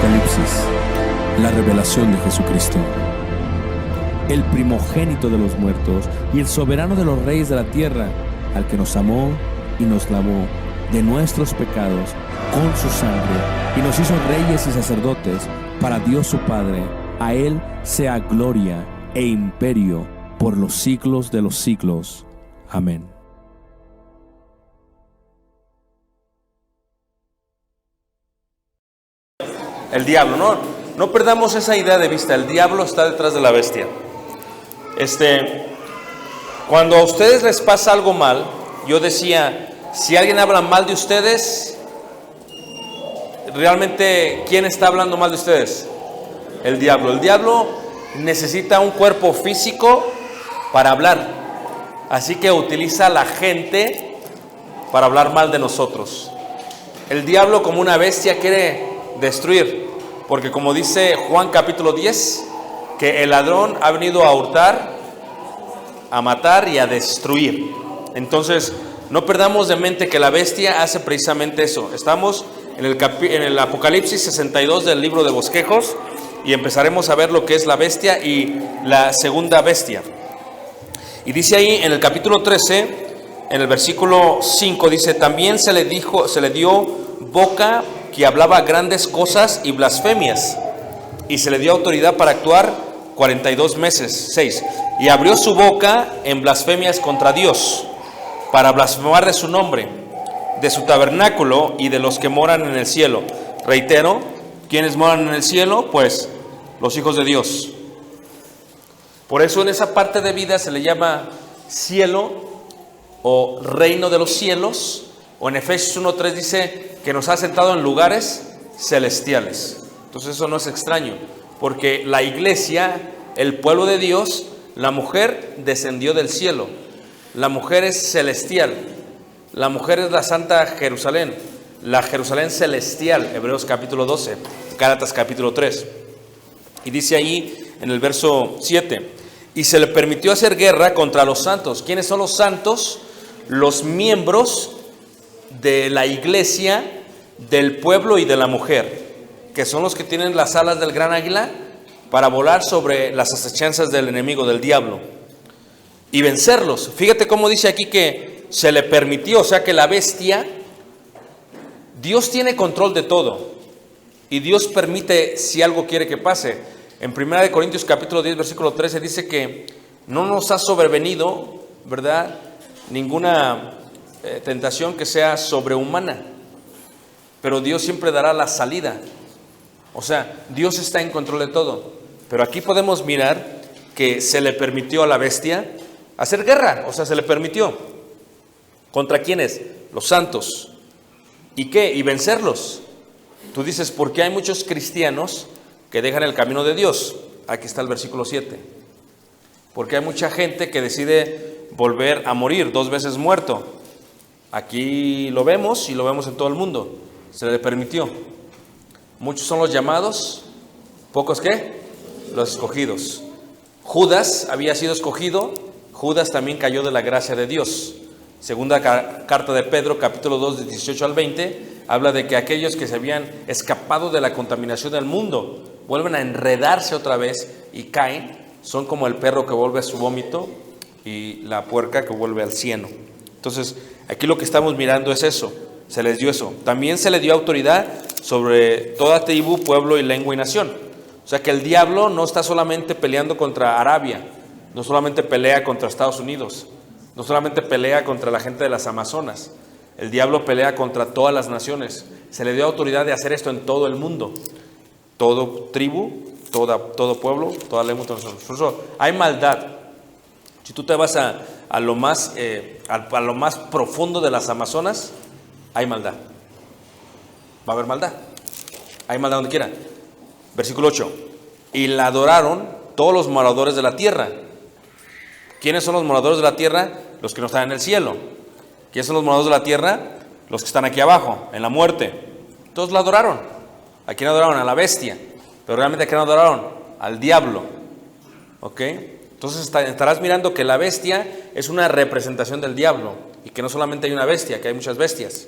Apocalipsis, la revelación de Jesucristo, el primogénito de los muertos y el soberano de los reyes de la tierra, al que nos amó y nos lavó de nuestros pecados con su sangre y nos hizo reyes y sacerdotes para Dios su Padre. A Él sea gloria e imperio por los siglos de los siglos. Amén. El diablo, no perdamos esa idea de vista. El diablo está detrás de la bestia. Cuando a ustedes les pasa algo mal, yo decía, si alguien habla mal de ustedes, realmente, ¿quién está hablando mal de ustedes? El diablo. El diablo necesita un cuerpo físico para hablar, así que utiliza a la gente para hablar mal de nosotros. El diablo, como una bestia, quiere destruir, porque como dice Juan capítulo 10, que el ladrón ha venido a hurtar, a matar y a destruir. Entonces, no perdamos de mente que la bestia hace precisamente eso. Estamos en el Apocalipsis 62 del libro de Bosquejos y empezaremos a ver lo que es la bestia y la segunda bestia. Y dice ahí en el capítulo 13, en el versículo 5, dice: también se le dio boca que hablaba grandes cosas y blasfemias, y se le dio autoridad para actuar 42 meses. 6. Y abrió su boca en blasfemias contra Dios, para blasfemar de su nombre, de su tabernáculo y de los que moran en el cielo. Reitero, ¿quiénes moran en el cielo? Pues los hijos de Dios. Por eso en esa parte de vida se le llama cielo o reino de los cielos, o en Efesios 1:3 dice que nos ha sentado en lugares celestiales. Entonces eso no es extraño, porque la iglesia, el pueblo de Dios, la mujer descendió del cielo, la mujer es celestial, la mujer es la Santa Jerusalén, la Jerusalén celestial, Hebreos capítulo 12, Gálatas capítulo 3. Y dice ahí en el verso 7, y se le permitió hacer guerra contra los santos. ¿Quiénes son los santos? Los miembros de la iglesia, del pueblo y de la mujer, que son los que tienen las alas del gran águila para volar sobre las acechanzas del enemigo, del diablo, y vencerlos. Fíjate cómo dice aquí que se le permitió, o sea que la bestia, Dios tiene control de todo y Dios permite si algo quiere que pase. En 1 Corintios capítulo 10 versículo 13 dice que no nos ha sobrevenido, ¿verdad?, ninguna tentación que sea sobrehumana, pero Dios siempre dará la salida. O sea, Dios está en control de todo. Pero aquí podemos mirar que se le permitió a la bestia hacer guerra, o sea, se le permitió. ¿Contra quiénes? Los santos. ¿Y qué? Y vencerlos. Tú dices, ¿por qué hay muchos cristianos que dejan el camino de Dios? Aquí está el versículo 7. Porque hay mucha gente que decide volver a morir, 2 veces muerto. Aquí lo vemos y lo vemos en todo el mundo. Se le permitió. Muchos son los llamados, pocos ¿qué? Los escogidos. Judas había sido escogido, Judas también cayó de la gracia de Dios. Segunda carta de Pedro, capítulo 2, de 18 al 20, habla de que aquellos que se habían escapado de la contaminación del mundo vuelven a enredarse otra vez y caen. Son como el perro que vuelve a su vómito y la puerca que vuelve al cieno. Entonces, aquí lo que estamos mirando es eso. Se les dio eso. También se le dio autoridad sobre toda tribu, pueblo y lengua y nación. O sea que el diablo no está solamente peleando contra Arabia, no solamente pelea contra Estados Unidos, no solamente pelea contra la gente de las Amazonas. El diablo pelea contra todas las naciones. Se le dio autoridad de hacer esto en todo el mundo. Todo tribu, todo pueblo, toda lengua, toda nación. Por eso hay maldad. Si tú te vas a lo más profundo de las Amazonas, hay maldad. Va a haber maldad. Hay maldad donde quiera. Versículo 8. Y la adoraron todos los moradores de la tierra. ¿Quiénes son los moradores de la tierra? Los que no están en el cielo. ¿Quiénes son los moradores de la tierra? Los que están aquí abajo, en la muerte. Todos la adoraron. ¿A quién adoraron? A la bestia. Pero realmente ¿a quién adoraron? Al diablo. ¿Ok? Entonces estarás mirando que la bestia es una representación del diablo. Y que no solamente hay una bestia, que hay muchas bestias.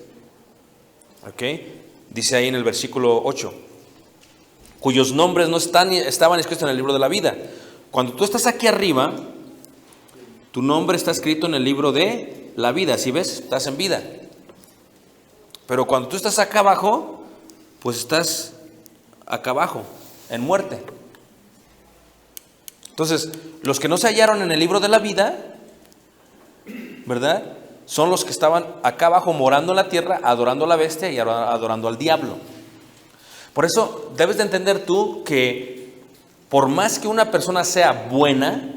¿Ok? Dice ahí en el versículo 8. cuyos nombres no estaban escritos en el libro de la vida. Cuando tú estás aquí arriba, tu nombre está escrito en el libro de la vida. ¿Sí ves? Estás en vida. Pero cuando tú estás acá abajo, pues estás acá abajo, en muerte. Entonces, los que no se hallaron en el libro de la vida, ¿verdad?, son los que estaban acá abajo morando en la tierra, adorando a la bestia y adorando al diablo. Por eso debes de entender tú que por más que una persona sea buena,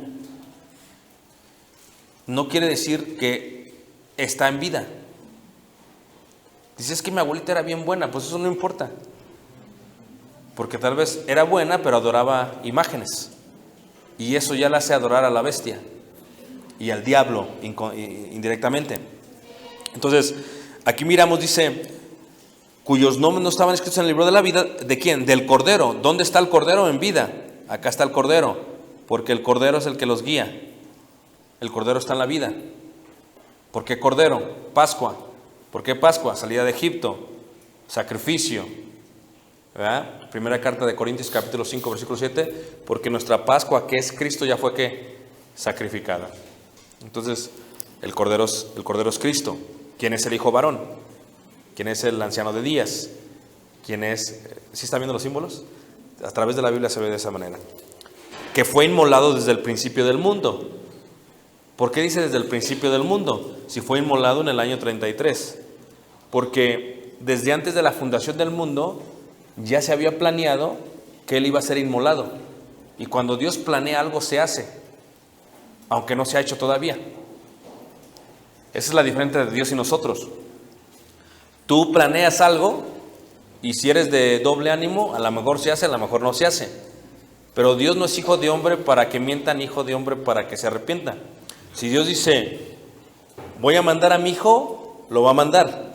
no quiere decir que está en vida. Dices que mi abuelita era bien buena, pues eso no importa. Porque tal vez era buena, pero adoraba imágenes. Y eso ya la hace adorar a la bestia y al diablo indirectamente. Entonces, aquí miramos, dice, cuyos nombres no estaban escritos en el libro de la vida. ¿De quién? Del Cordero. ¿Dónde está el Cordero? En vida. Acá está el Cordero, porque el Cordero es el que los guía. El Cordero está en la vida. ¿Por qué Cordero? Pascua. ¿Por qué Pascua? Salida de Egipto, sacrificio. ¿Verdad? Primera carta de Corintios capítulo 5 versículo 7, porque nuestra Pascua, que es Cristo, ya fue ¿qué? Sacrificada. Entonces, el Cordero es Cristo. ¿Quién es el hijo varón? ¿Quién es el anciano de días? ¿Quién es? ¿Sí están viendo los símbolos? A través de la Biblia se ve de esa manera. Que fue inmolado desde el principio del mundo. ¿Por qué dice desde el principio del mundo? Si fue inmolado en el año 33. Porque desde antes de la fundación del mundo ya se había planeado que Él iba a ser inmolado. Y cuando Dios planea algo se hace, aunque no se ha hecho todavía. Esa es la diferencia de Dios y nosotros. Tú planeas algo y si eres de doble ánimo, a lo mejor se hace, a lo mejor no se hace. Pero Dios no es hijo de hombre para que mienta, ni hijo de hombre para que se arrepienta. Si Dios dice, voy a mandar a mi hijo, lo va a mandar.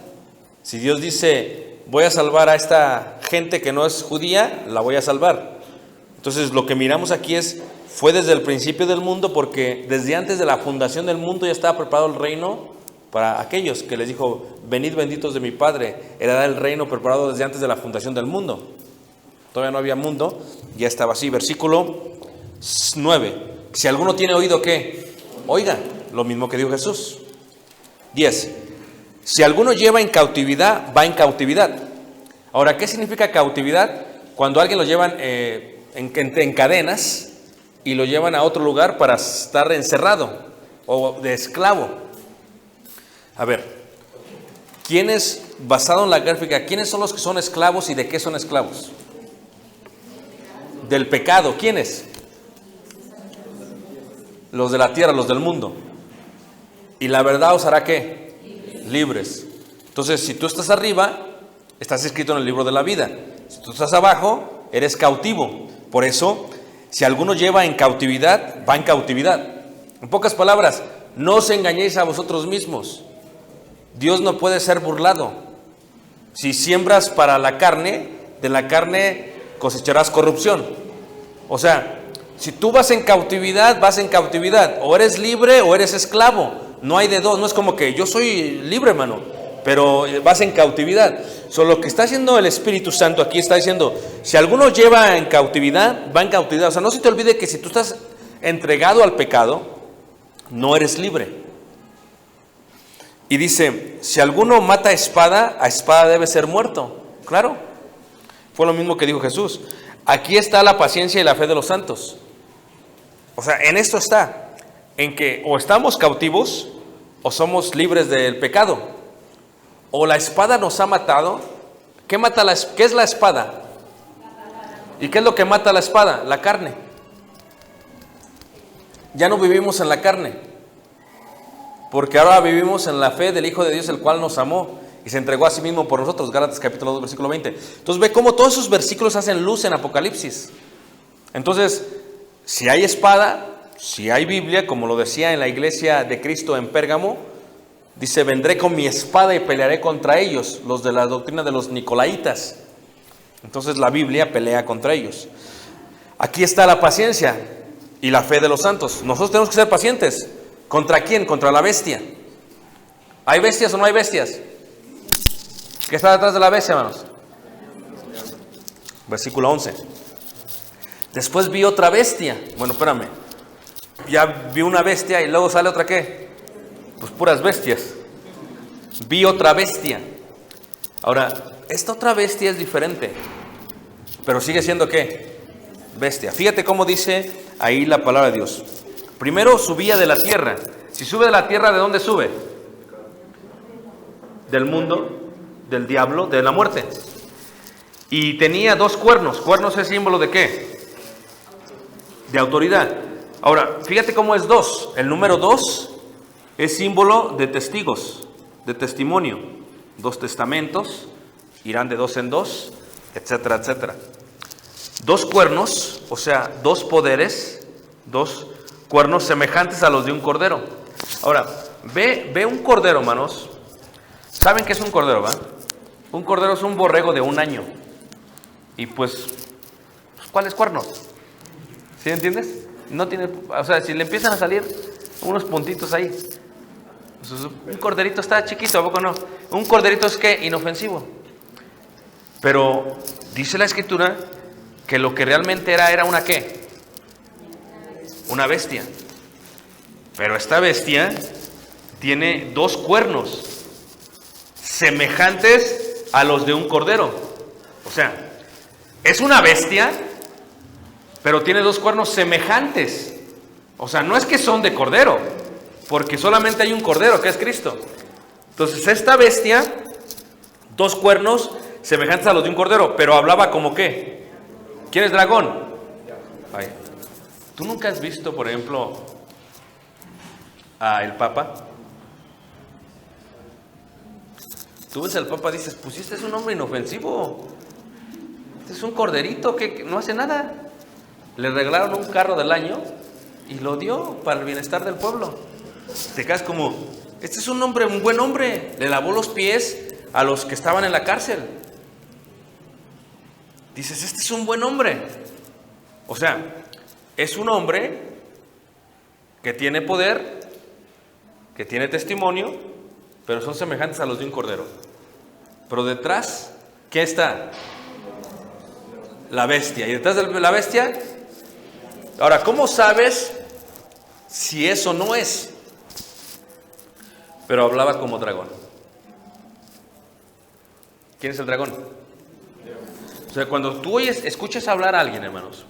Si Dios dice, voy a salvar a esta gente que no es judía, la voy a salvar. Entonces lo que miramos aquí fue desde el principio del mundo, porque desde antes de la fundación del mundo ya estaba preparado el reino para aquellos que les dijo, venid benditos de mi Padre, heredad el reino preparado desde antes de la fundación del mundo. Todavía no había mundo, ya estaba así. Versículo 9, si alguno tiene oído, ¿qué? Oiga, lo mismo que dijo Jesús. 10, si alguno lleva en cautividad, va en cautividad. Ahora, ¿qué significa cautividad? Cuando alguien lo llevan en cadenas y lo llevan a otro lugar para estar encerrado o de esclavo. A ver, ¿quiénes, basado en la gráfica, quiénes son los que son esclavos y de qué son esclavos? Del pecado. ¿Quiénes? Los de la tierra, los del mundo. Y la verdad os hará ¿qué? Libres. Entonces, si tú estás arriba, estás escrito en el libro de la vida. Si tú estás abajo, eres cautivo. Por eso, si alguno lleva en cautividad, va en cautividad. En pocas palabras, no os engañéis a vosotros mismos. Dios no puede ser burlado. Si siembras para la carne, de la carne cosecharás corrupción. O sea, si tú vas en cautividad, vas en cautividad. O eres libre o eres esclavo. No hay de dos. No es como que yo soy libre, hermano, pero vas en cautividad. Lo que está haciendo el Espíritu Santo aquí está diciendo, si alguno lleva en cautividad, va en cautividad. O sea, no se te olvide que si tú estás entregado al pecado, no eres libre. Y dice, si alguno mata a espada debe ser muerto. Claro, fue lo mismo que dijo Jesús. Aquí está la paciencia y la fe de los santos. O sea, en esto está, en que o estamos cautivos o somos libres del pecado. O la espada nos ha matado. ¿Qué es la espada? ¿Y qué es lo que mata la espada? La carne. Ya no vivimos en la carne, porque ahora vivimos en la fe del Hijo de Dios, el cual nos amó y se entregó a sí mismo por nosotros. Gálatas capítulo 2, versículo 20. Entonces ve cómo todos esos versículos hacen luz en Apocalipsis. Entonces, si hay espada, si hay Biblia, como lo decía en la iglesia de Cristo en Pérgamo, dice, vendré con mi espada y pelearé contra ellos, los de la doctrina de los nicolaitas. Entonces la Biblia pelea contra ellos. Aquí está la paciencia y la fe de los santos. Nosotros tenemos que ser pacientes. ¿Contra quién? Contra la bestia. ¿Hay bestias o no hay bestias? ¿Qué está detrás de la bestia, hermanos? Versículo 11. Después vi otra bestia. Bueno, espérame. Ya vi una bestia y luego sale otra ¿qué? Pues puras bestias. Vi otra bestia. Ahora, esta otra bestia es diferente, pero sigue siendo ¿qué? Bestia. Fíjate cómo dice ahí la palabra de Dios. Primero subía de la tierra. Si sube de la tierra, ¿de dónde sube? Del mundo, del diablo, de la muerte. Y tenía 2 cuernos. ¿Cuernos es símbolo de qué? De autoridad. Ahora, fíjate cómo es 2. El número 2 es símbolo de testigos, de testimonio. 2 testamentos, irán de 2 en 2, etcétera, etcétera. 2 cuernos, o sea, 2 poderes, 2 cuernos semejantes a los de un cordero. Ahora, ve un cordero, hermanos. ¿Saben qué es un cordero, va? Un cordero es un borrego de 1 año. Y pues, ¿cuáles cuernos? ¿Sí entiendes? No tiene, o sea, si le empiezan a salir unos puntitos ahí. Un corderito está chiquito, ¿a poco no? Un corderito es ¿qué? Inofensivo. Pero dice la Escritura que lo que realmente era una ¿qué? Una bestia. Pero esta bestia tiene 2 cuernos semejantes a los de un cordero. O sea, es una bestia, pero tiene 2 cuernos semejantes. O sea, no es que son de cordero, porque solamente hay un cordero, que es Cristo. Entonces, esta bestia, 2 cuernos semejantes a los de un cordero, pero hablaba como ¿qué? ¿Quién es dragón? Ay. ¿Tú nunca has visto, por ejemplo, a el Papa? Tú ves al Papa y dices, pues este es un hombre inofensivo. Este es un corderito que no hace nada. Le regalaron un carro del año y lo dio para el bienestar del pueblo. Te quedas como, este es un hombre, un buen hombre. Le lavó los pies a los que estaban en la cárcel. Dices, este es un buen hombre. O sea, es un hombre que tiene poder, que tiene testimonio, pero son semejantes a los de un cordero. Pero detrás, ¿qué está? La bestia. Y detrás de la bestia, ahora, ¿cómo sabes si eso no es? Pero hablaba como dragón. ¿Quién es el dragón? O sea, cuando tú escuchas hablar a alguien, hermanos,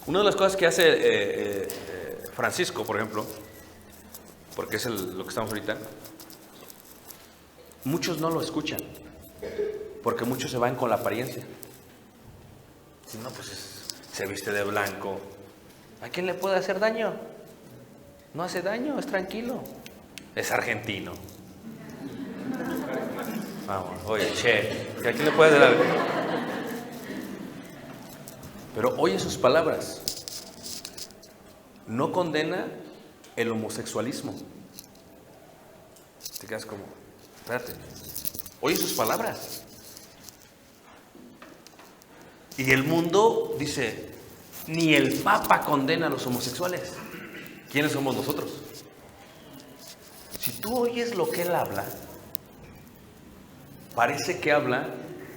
una de las cosas que hace Francisco, por ejemplo, porque es lo que estamos ahorita, muchos no lo escuchan, porque muchos se van con la apariencia. Si no, pues se viste de blanco. ¿A quién le puede hacer daño? No hace daño, es tranquilo. Es argentino. Vamos, oye, che, ¿a quién le puede hacer algo? Pero oye sus palabras. No condena el homosexualismo. Te quedas como, espérate. Oye sus palabras. Y el mundo dice, ni el Papa condena a los homosexuales. ¿Quiénes somos nosotros? Si tú oyes lo que él habla, parece que habla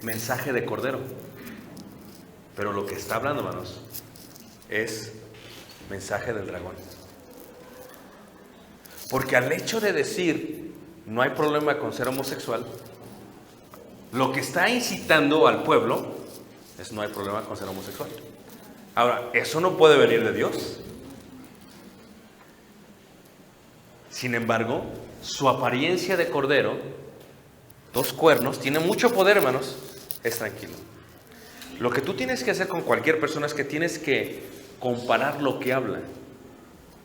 mensaje de cordero. Pero lo que está hablando, hermanos, es mensaje del dragón. Porque al hecho de decir, no hay problema con ser homosexual, lo que está incitando al pueblo es no hay problema con ser homosexual. Ahora, eso no puede venir de Dios. Sin embargo, su apariencia de cordero, 2 cuernos, tiene mucho poder, hermanos, es tranquilo. Lo que tú tienes que hacer con cualquier persona es que tienes que comparar lo que habla.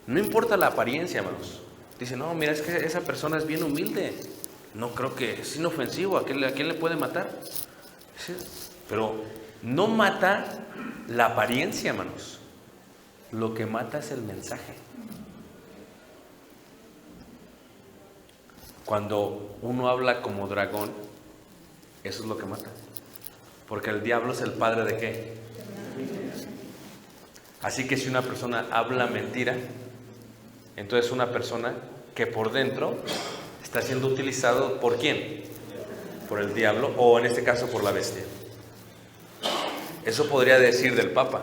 No importa la apariencia, hermanos. Dice, no, mira, es que esa persona es bien humilde. No creo que es inofensivo. ¿A quién le puede matar? Sí, pero no mata la apariencia, hermanos. Lo que mata es el mensaje. Cuando uno habla como dragón, eso es lo que mata. Porque el diablo es el padre de ¿qué? Así que si una persona habla mentira, entonces una persona que por dentro está siendo utilizado ¿por quién? Por el diablo, o en este caso por la bestia. Eso podría decir del Papa.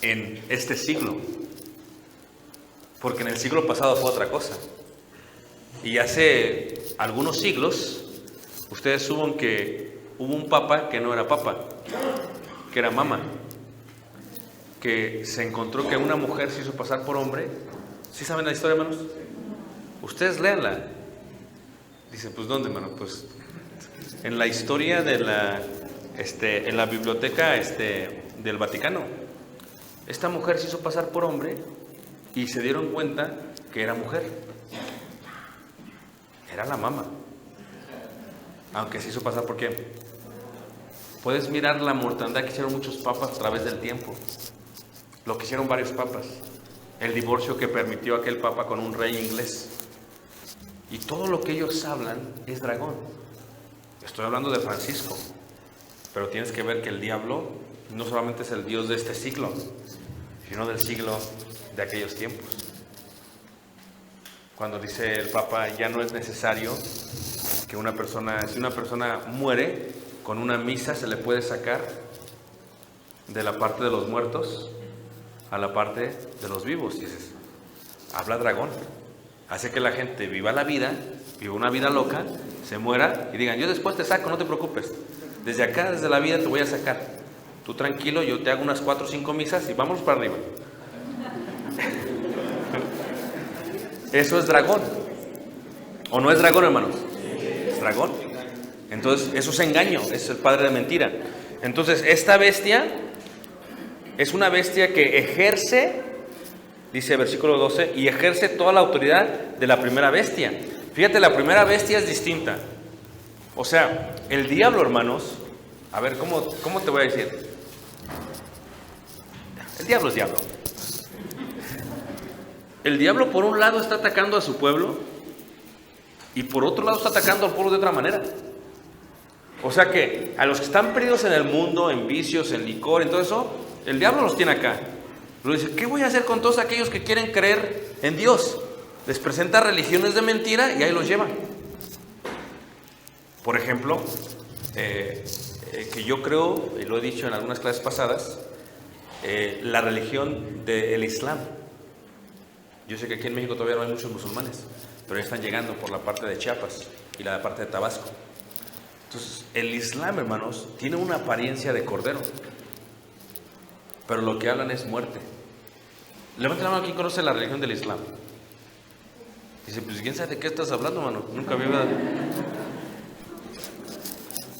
en este siglo, porque en el siglo pasado fue otra cosa. Y hace algunos siglos, ustedes suben que hubo un papa que no era papa, que era mama, que se encontró que una mujer se hizo pasar por hombre. ¿Sí saben la historia, hermanos? Ustedes léanla. Dicen, pues ¿dónde, hermano? Pues en la historia de en la biblioteca del Vaticano. Esta mujer se hizo pasar por hombre y se dieron cuenta que era mujer. Era la mama. Aunque se hizo pasar por quién. Puedes mirar la mortandad que hicieron muchos papas a través del tiempo. Lo que hicieron varios papas. El divorcio que permitió aquel papa con un rey inglés. Y todo lo que ellos hablan es dragón. Estoy hablando de Francisco. Pero tienes que ver que el diablo no solamente es el dios de este siglo, sino del siglo de aquellos tiempos. Cuando dice el Papa, ya no es necesario que si una persona muere, con una misa se le puede sacar de la parte de los muertos a la parte de los vivos. Y dices, habla dragón. Hace que la gente viva la vida, viva una vida loca, se muera y digan, yo después te saco, no te preocupes. Desde acá, desde la vida te voy a sacar. Tú tranquilo, yo te hago unas 4 o 5 misas y vámonos para arriba. Eso es dragón. ¿O no es dragón, hermanos? Es dragón. Entonces, eso es engaño, es el padre de mentira. Entonces, esta bestia es una bestia que ejerce, dice el versículo 12, y ejerce toda la autoridad de la primera bestia. Fíjate, la primera bestia es distinta. O sea, el diablo, hermanos, a ver, ¿cómo te voy a decir? El diablo es diablo. El diablo por un lado está atacando a su pueblo y por otro lado está atacando al pueblo de otra manera. O sea que a los que están perdidos en el mundo, en vicios, en licor, en todo eso, el diablo los tiene acá. Luego dice, ¿qué voy a hacer con todos aquellos que quieren creer en Dios? Les presenta religiones de mentira y ahí los llevan. Por ejemplo, que yo creo, y lo he dicho en algunas clases pasadas, la religión del Islam. Yo sé que aquí en México todavía no hay muchos musulmanes, pero ya están llegando por la parte de Chiapas y la parte de Tabasco. Entonces, el Islam, hermanos, tiene una apariencia de cordero, pero lo que hablan es muerte. Levanta la mano, ¿quién conoce la religión del Islam? Dice, pues ¿quién sabe de qué estás hablando, hermano? Nunca había hablado.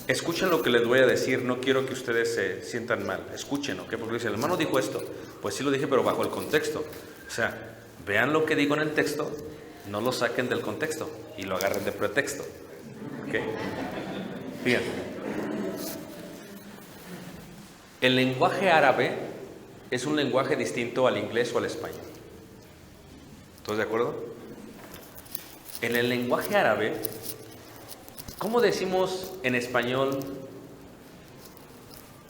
Escuchen lo que les voy a decir, no quiero que ustedes se sientan mal. Escuchen, ¿ok? Porque dice, el hermano dijo esto. Pues sí lo dije, pero bajo el contexto. O sea, vean lo que digo en el texto, no lo saquen del contexto y lo agarren de pretexto. ¿Ok? Fíjense. El lenguaje árabe es un lenguaje distinto al inglés o al español. ¿Todos de acuerdo? En el lenguaje árabe, ¿cómo decimos en español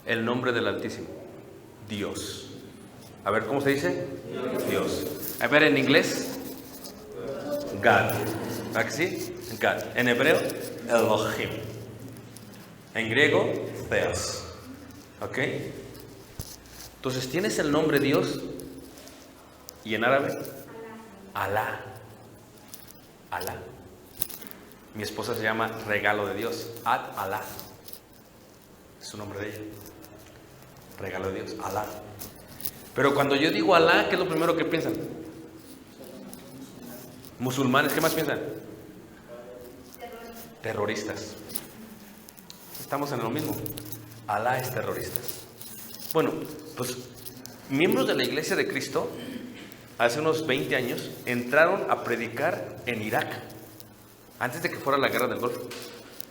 el nombre del Altísimo? Dios. A ver, ¿cómo se dice? Dios. A ver, en inglés, God. ¿Verdad que sí? God. En hebreo, Elohim. En griego, Theos. ¿Ok? Entonces, ¿tienes el nombre Dios? ¿Y en árabe? Alá. Alá. Mi esposa se llama Regalo de Dios. Ad Alá. Es su nombre de ella. Regalo de Dios. Alá. Pero cuando yo digo Alá, ¿qué es lo primero que piensan? Musulmanes, ¿qué más piensan? Terroristas. Estamos en lo mismo. Alá es terroristas. Bueno, pues miembros de la Iglesia de Cristo, hace unos 20 años, entraron a predicar en Irak, antes de que fuera la guerra del Golfo.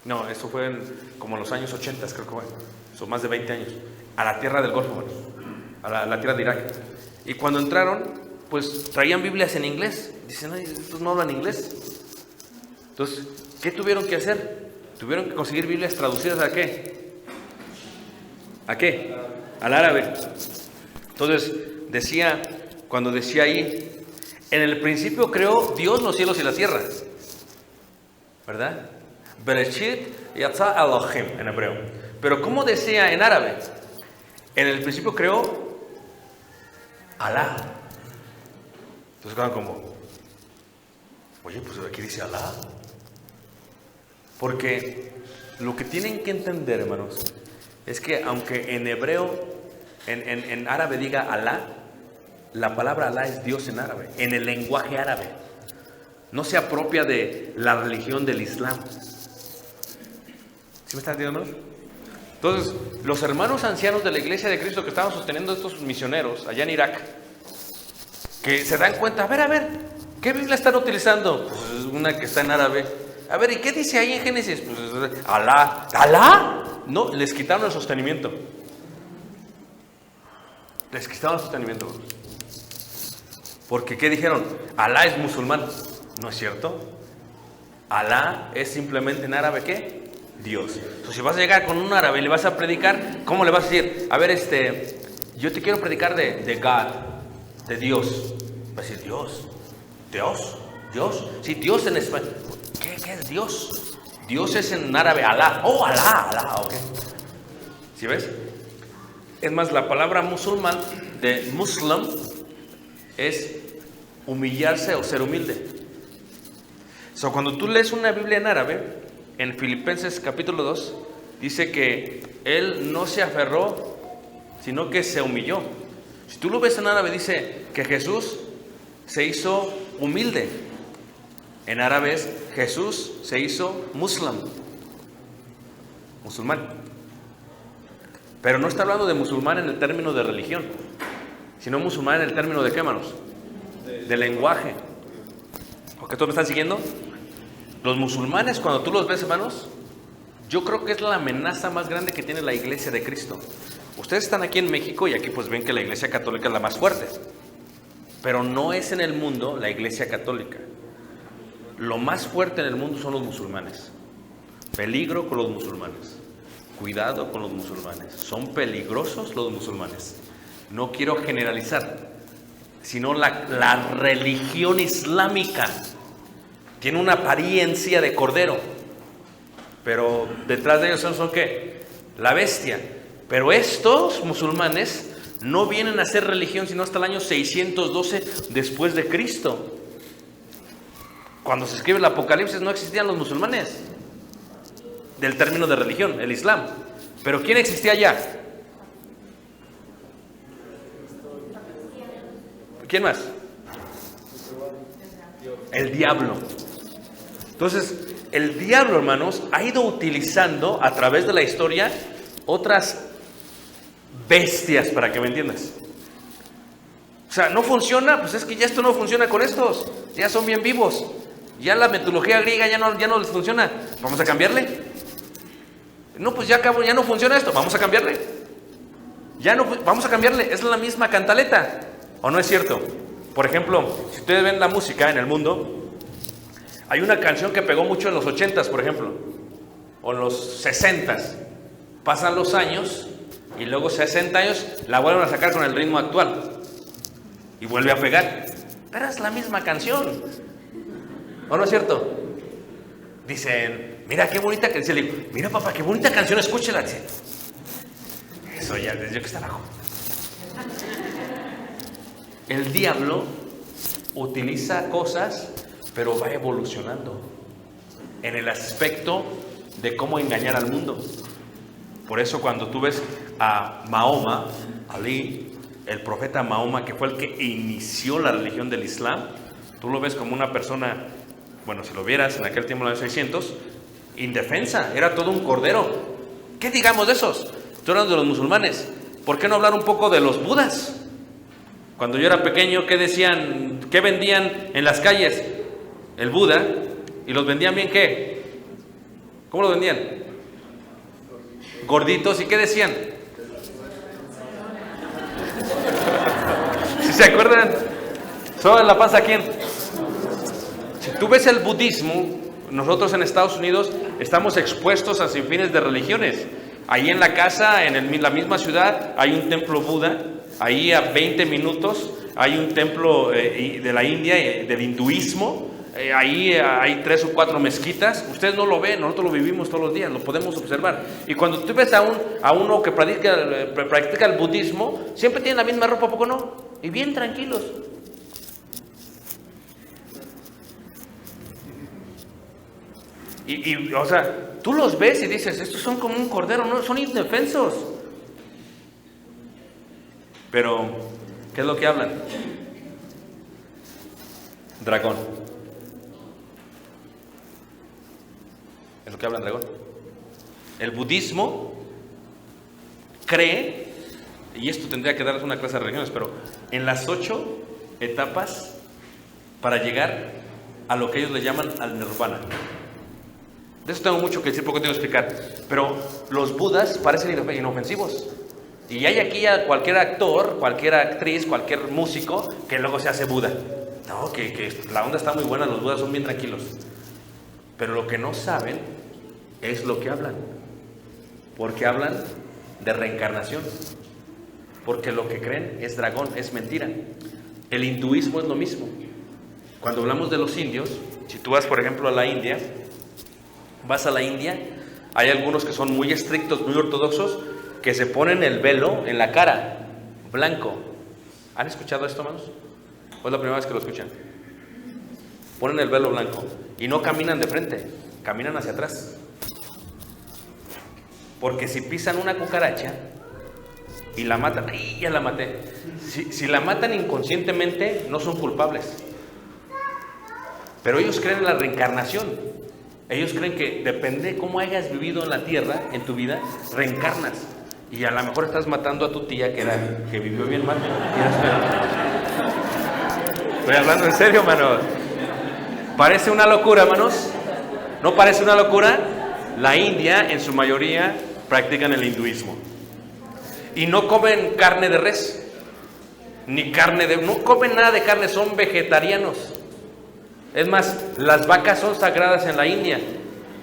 No, eso fue como en los años 80, creo que fue. Son más de 20 años. A la tierra del Golfo, bueno, a la tierra de Irak. Y cuando entraron, pues traían Biblias en inglés. Dicen, ay, estos no hablan inglés. Entonces, ¿qué tuvieron que hacer? Tuvieron que conseguir Biblias traducidas ¿a qué? ¿A qué? Al árabe. Entonces, cuando decía ahí, en el principio creó Dios los cielos y la tierra. ¿Verdad? Bereshit yatsa Elohim en hebreo. Pero ¿cómo decía en árabe? En el principio creó Alá. Entonces quedan como, oye, pues aquí dice Alá. Porque lo que tienen que entender, hermanos, es que aunque en hebreo, en árabe diga Alá, la palabra Alá es Dios en árabe, en el lenguaje árabe. No se apropia de la religión del Islam. ¿Sí me están entendiendo, hermanos? Entonces, los hermanos ancianos de la Iglesia de Cristo que estaban sosteniendo estos misioneros allá en Irak, que se dan cuenta, a ver, ¿qué Biblia están utilizando? Pues una que está en árabe. A ver, ¿y qué dice ahí en Génesis? Pues Alá. ¿Alá? No, les quitaron el sostenimiento. Les quitaron el sostenimiento. Porque, ¿qué dijeron? Alá es musulmán. ¿No es cierto? Alá es simplemente en árabe, ¿qué? Dios. Entonces, si vas a llegar con un árabe y le vas a predicar, ¿cómo le vas a decir? A ver, yo te quiero predicar de God, de Dios. Va a decir, Dios. Sí, Dios en español. ¿Qué es Dios? Dios es en árabe Alá. Oh, Alá, ok. ¿Sí ves? Es más, la palabra musulmán, de muslim, es humillarse o ser humilde. Cuando tú lees una Biblia en árabe, en Filipenses capítulo 2, dice que él no se aferró, sino que se humilló. Si tú lo ves en árabe, dice que Jesús se hizo humilde. En árabe es Jesús se hizo musulmán. Pero no está hablando de musulmán en el término de religión, sino musulmán en el término de qué, hermanos? De lenguaje. ¿Ok? ¿Todos me están siguiendo? Los musulmanes, cuando tú los ves, hermanos, yo creo que es la amenaza más grande que tiene la Iglesia de Cristo. Ustedes están aquí en México y aquí pues ven que la Iglesia Católica es la más fuerte. Pero no es en el mundo la Iglesia Católica. Lo más fuerte en el mundo son los musulmanes. Peligro con los musulmanes. Cuidado con los musulmanes. Son peligrosos los musulmanes. No quiero generalizar, sino la religión islámica tiene una apariencia de cordero, pero detrás de ellos son ¿qué? La bestia. Pero estos musulmanes no vienen a ser religión sino hasta el año 612 después de Cristo. Cuando se escribe el Apocalipsis no existían los musulmanes del término de religión, el Islam. Pero ¿quién existía allá? ¿Quién más? El diablo. Entonces, el diablo, hermanos, ha ido utilizando a través de la historia otras bestias, para que me entiendas. O sea, no funciona, pues es que ya esto no funciona con estos, ya son bien vivos. Ya la mitología griega ya no les funciona. Vamos a cambiarle. No, pues ya acabó, ya no funciona esto. Vamos a cambiarle. Vamos a cambiarle. Es la misma cantaleta. ¿O no es cierto? Por ejemplo, si ustedes ven la música en el mundo, hay una canción que pegó mucho en los 80s, por ejemplo, o en los 60s. Pasan los años y luego 60 años la vuelven a sacar con el ritmo actual y vuelve a pegar. Pero es la misma canción. ¿O no es cierto? Dicen, mira qué bonita canción. Le digo, mira papá, qué bonita canción, escúchela. Dice, eso ya desde que está abajo. El diablo utiliza cosas, pero va evolucionando en el aspecto de cómo engañar al mundo. Por eso cuando tú ves a Mahoma, Ali, el profeta Mahoma, que fue el que inició la religión del Islam, tú lo ves como una persona, bueno, si lo vieras en aquel tiempo, en los 600, indefensa, era todo un cordero. ¿Qué digamos de esos? Tú hablas de los musulmanes. ¿Por qué no hablar un poco de los budas? Cuando yo era pequeño, ¿qué decían? ¿Qué vendían en las calles? El Buda. ¿Y los vendían bien qué? ¿Cómo los vendían? Gorditos. ¿Y qué decían? ¿Sí se acuerdan? ¿Solo la pasa a quién? Si tú ves el budismo, nosotros en Estados Unidos estamos expuestos a sinfines de religiones. Ahí en la casa, en la misma ciudad, hay un templo Buda. Ahí a 20 minutos hay un templo de la India, del hinduismo. Ahí hay 3 o 4 mezquitas. Ustedes no lo ven, nosotros lo vivimos todos los días, lo podemos observar. Y cuando tú ves a uno que practica el budismo, siempre tiene la misma ropa, ¿a poco no? y bien tranquilos. Y o sea, tú los ves y dices, estos son como un cordero, no, son indefensos. Pero, ¿qué es lo que hablan? Dragón. Es lo que hablan, dragón. El budismo cree, y esto tendría que darles una clase de religiones, pero en las 8 etapas para llegar a lo que ellos le llaman al nirvana. De eso tengo mucho que decir, poco tengo que explicar. Pero los budas parecen inofensivos. Y hay aquí a cualquier actor, cualquier actriz, cualquier músico que luego se hace Buda. No, que la onda está muy buena, los budas son bien tranquilos. Pero lo que no saben es lo que hablan. Porque hablan de reencarnación. Porque lo que creen es dragón, es mentira. El hinduismo es lo mismo. Cuando hablamos de los indios, si tú vas por ejemplo a la India, hay algunos que son muy estrictos, muy ortodoxos, que se ponen el velo en la cara, blanco. ¿Han escuchado esto, hermanos? ¿O es la primera vez que lo escuchan? Ponen el velo blanco y no caminan de frente, caminan hacia atrás. Porque si pisan una cucaracha y la matan, ¡ay, ya la maté! Si la matan inconscientemente, no son culpables. Pero ellos creen en la reencarnación. Ellos creen que depende de cómo hayas vivido en la tierra, en tu vida, reencarnas. Y a lo mejor estás matando a tu tía que vivió bien mal. Estoy hablando en serio, hermanos. ¿Parece una locura, hermanos? ¿No parece una locura? La India, en su mayoría, practican el hinduismo. Y no comen carne de res. Ni no comen nada de carne, son vegetarianos. Es más, las vacas son sagradas en la India.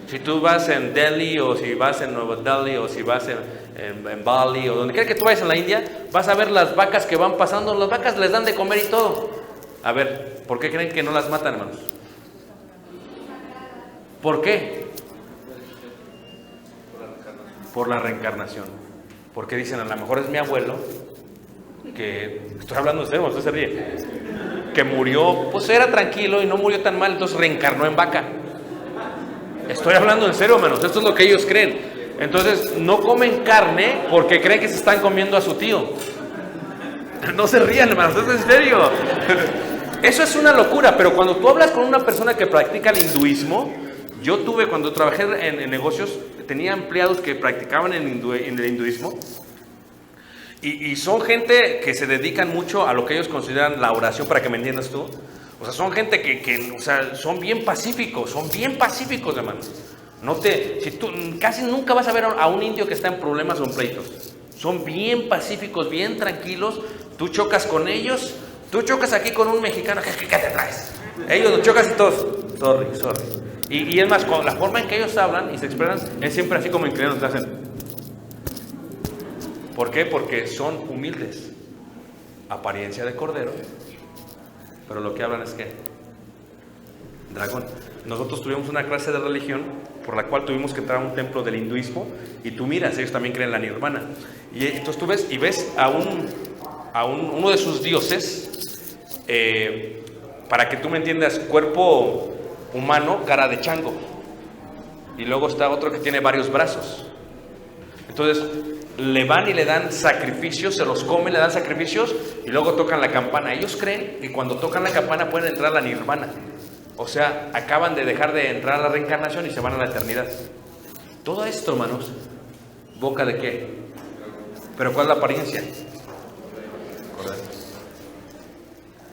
Si tú vas en Delhi, o si vas en Nueva Delhi, o si vas en Bali, o donde quiera que tú vayas en la India, vas a ver las vacas que van pasando. Las vacas les dan de comer y todo. A ver, ¿por qué creen que no las matan, hermanos? ¿Por qué? Por la reencarnación. Porque dicen, a lo mejor es mi abuelo, que estoy hablando de serio, usted se ríe, que murió, pues era tranquilo y no murió tan mal, entonces reencarnó en vaca. Estoy hablando en serio, hermanos, esto es lo que ellos creen. Entonces no comen carne porque creen que se están comiendo a su tío. No se rían, hermanos, esto es en serio. Eso es una locura, pero cuando tú hablas con una persona que practica el hinduismo, cuando trabajé en negocios, tenía empleados que practicaban el hinduismo. Y son gente que se dedican mucho a lo que ellos consideran la oración, para que me entiendas tú. O sea, son gente que o sea, son bien pacíficos, hermanos. Casi nunca vas a ver a un indio que está en problemas o en pleitos. Son bien pacíficos, bien tranquilos. Tú chocas con ellos, tú chocas aquí con un mexicano, ¿qué te traes? Ellos lo chocas y todos, sorry. Y es más, con la forma en que ellos hablan y se expresan, es siempre así como inclinados, te hacen. ¿Por qué? Porque son humildes, apariencia de cordero, pero lo que hablan es ¿qué? Dragón. Nosotros tuvimos una clase de religión por la cual tuvimos que entrar a un templo del hinduismo, y tú miras, ellos también creen en la nirvana, y entonces tú ves a uno de sus dioses, para que tú me entiendas, cuerpo humano, cara de chango, y luego está otro que tiene varios brazos. Entonces le van y le dan sacrificios, se los comen, le dan sacrificios y luego tocan la campana. Ellos creen que cuando tocan la campana pueden entrar a la nirvana. O sea, acaban de dejar de entrar a la reencarnación y se van a la eternidad. Todo esto, hermanos, ¿boca de qué? ¿Pero cuál es la apariencia? Correcto.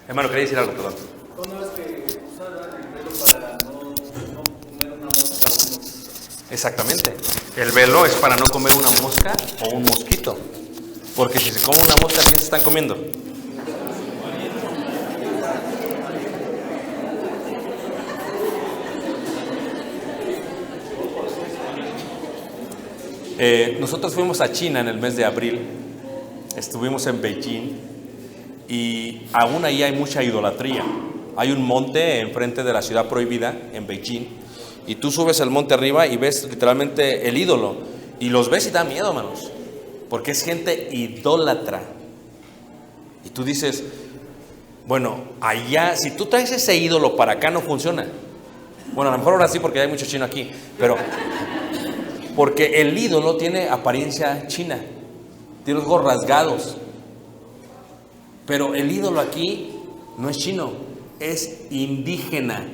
Hermano, quería decir algo, perdón. ¿Cómo es que usan el velo para no comer una mosca o un mosquito? Exactamente. El velo es para no comer una mosca o un mosquito. Porque si se come una mosca, ¿qué se están comiendo? Nosotros fuimos a China en el mes de abril. Estuvimos en Beijing. Y aún ahí hay mucha idolatría. Hay un monte enfrente de la ciudad prohibida en Beijing. Y tú subes al monte arriba y ves literalmente el ídolo. Y los ves y da miedo, hermanos. Porque es gente idólatra. Y tú dices, bueno, allá, si tú traes ese ídolo para acá no funciona. Bueno, a lo mejor ahora sí porque hay mucho chino aquí, pero porque el ídolo tiene apariencia china, tiene los ojos rasgados. Pero el ídolo aquí no es chino, es indígena.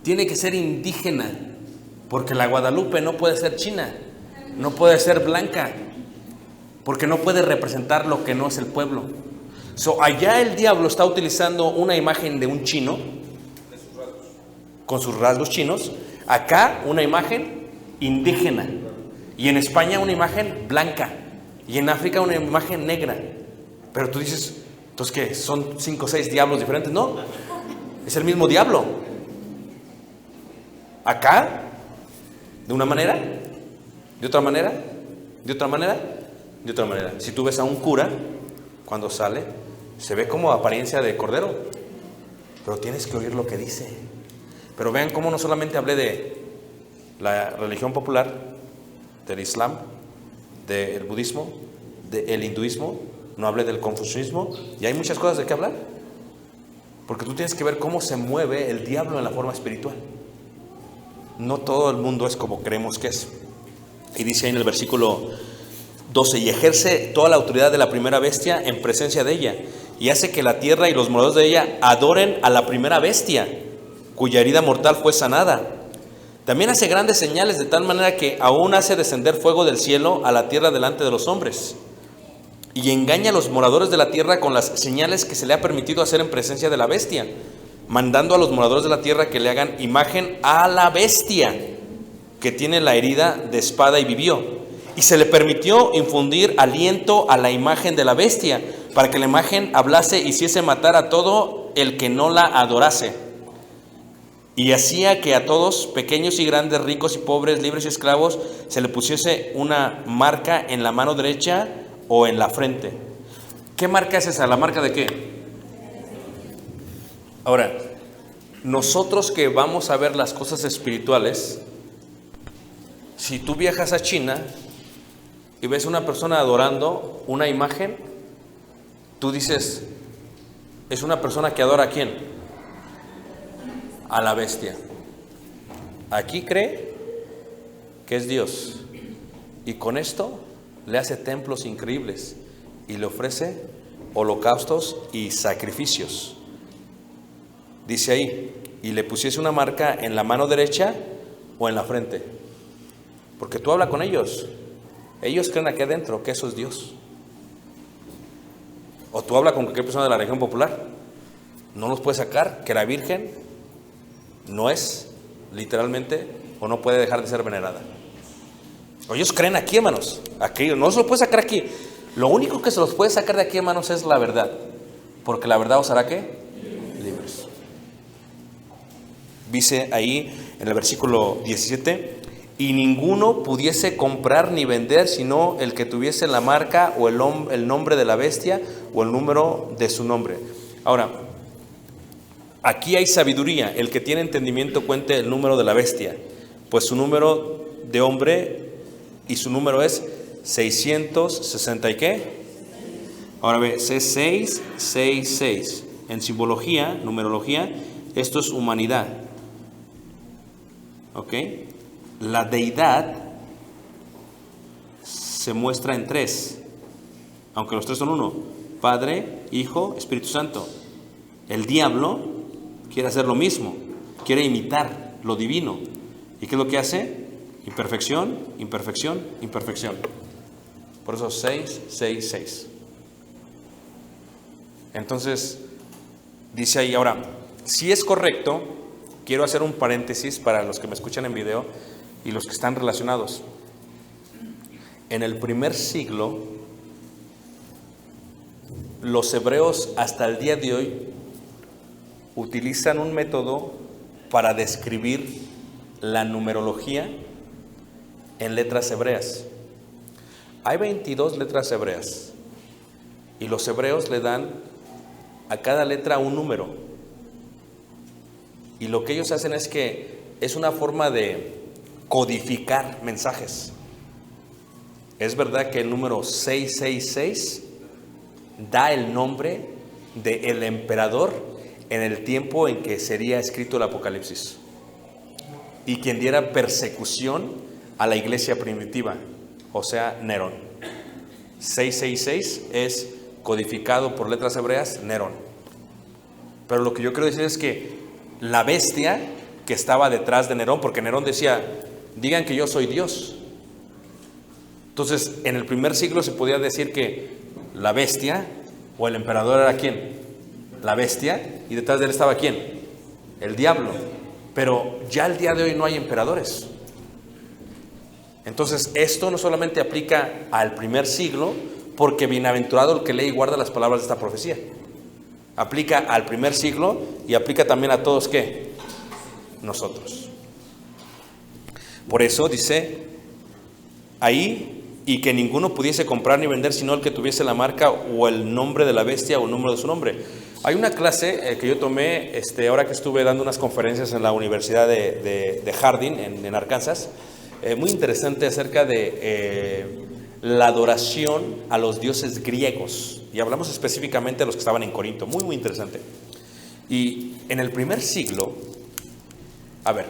Tiene que ser indígena, porque la Guadalupe no puede ser china, no puede ser blanca, porque no puede representar lo que no es el pueblo. Allá el diablo está utilizando una imagen de un chino, con sus rasgos chinos. Acá una imagen indígena. Y en España una imagen blanca. Y en África una imagen negra. Pero tú dices, ¿entonces qué? ¿Son 5 o 6 diablos diferentes? No, es el mismo diablo. Acá, de una manera, de otra manera, de otra manera, de otra manera. Si tú ves a un cura, cuando sale, se ve como apariencia de cordero, pero tienes que oír lo que dice. Pero vean cómo no solamente hablé de la religión popular, del Islam, del budismo, del hinduismo, no hablé del confucianismo, y hay muchas cosas de qué hablar. Porque tú tienes que ver cómo se mueve el diablo en la forma espiritual. No todo el mundo es como creemos que es. Y dice ahí en el versículo 12, y ejerce toda la autoridad de la primera bestia en presencia de ella, y hace que la tierra y los moradores de ella adoren a la primera bestia, cuya herida mortal fue sanada. También hace grandes señales, de tal manera que aún hace descender fuego del cielo a la tierra delante de los hombres, y engaña a los moradores de la tierra con las señales que se le ha permitido hacer en presencia de la bestia, mandando a los moradores de la tierra que le hagan imagen a la bestia que tiene la herida de espada y vivió. Y se le permitió infundir aliento a la imagen de la bestia, para que la imagen hablase y hiciese matar a todo el que no la adorase. Y hacía que a todos, pequeños y grandes, ricos y pobres, libres y esclavos, se le pusiese una marca en la mano derecha o en la frente. ¿Qué marca es esa? ¿La marca de qué? Ahora, nosotros que vamos a ver las cosas espirituales, si tú viajas a China y ves una persona adorando una imagen, tú dices, es una persona que adora ¿a quién? A la bestia. Aquí cree que es Dios, y con esto le hace templos increíbles y le ofrece holocaustos y sacrificios. Dice ahí, y le pusiese una marca en la mano derecha o en la frente, porque tú hablas con ellos, ellos creen aquí adentro que eso es Dios. O tú hablas con cualquier persona de la religión popular, no los puedes sacar que la Virgen no es literalmente, o no puede dejar de ser venerada. O ellos creen aquí, hermanos, aquí no se los puede sacar aquí. Lo único que se los puede sacar de aquí, hermanos, es la verdad, porque la verdad os hará ¿qué? Libres. Dice ahí en el versículo 17, y ninguno pudiese comprar ni vender sino el que tuviese la marca o el nombre de la bestia o el número de su nombre. Ahora, aquí hay sabiduría. El que tiene entendimiento cuente el número de la bestia, pues su número de hombre y su número es 660 y qué. Ahora ve, C666. En simbología, numerología, esto es humanidad. ¿Ok? La deidad se muestra en 3, aunque los 3 son 1: Padre, Hijo, Espíritu Santo. El diablo quiere hacer lo mismo, quiere imitar lo divino. ¿Y qué es lo que hace? Imperfección, imperfección, imperfección. Por eso 666. Entonces, dice ahí, ahora, si es correcto, quiero hacer un paréntesis para los que me escuchan en video y los que están relacionados. En el primer siglo, los hebreos hasta el día de hoy utilizan un método para describir la numerología en letras hebreas. Hay 22 letras hebreas y los hebreos le dan a cada letra un número. Y lo que ellos hacen es que es una forma de codificar mensajes. Es verdad que el número 666 da el nombre del emperador en el tiempo en que sería escrito el Apocalipsis, y quien diera persecución a la iglesia primitiva, o sea, Nerón. 666 es codificado por letras hebreas, Nerón. Pero lo que yo quiero decir es que la bestia que estaba detrás de Nerón, porque Nerón decía, digan que yo soy Dios. Entonces, en el primer siglo se podía decir que la bestia o el emperador era ¿quién? La bestia, y detrás de él estaba ¿quién? El diablo. Pero ya el día de hoy no hay emperadores. Entonces, esto no solamente aplica al primer siglo, porque bienaventurado el que lee y guarda las palabras de esta profecía. Aplica al primer siglo y aplica también a todos, ¿qué? Nosotros. Por eso dice ahí, y que ninguno pudiese comprar ni vender sino el que tuviese la marca o el nombre de la bestia o el número de su nombre. Hay una clase que yo tomé ahora que estuve dando unas conferencias en la Universidad de Harding, en Arkansas, muy interesante acerca de la adoración a los dioses griegos, y hablamos específicamente de los que estaban en Corinto. Muy, muy interesante. Y en el primer siglo, a ver,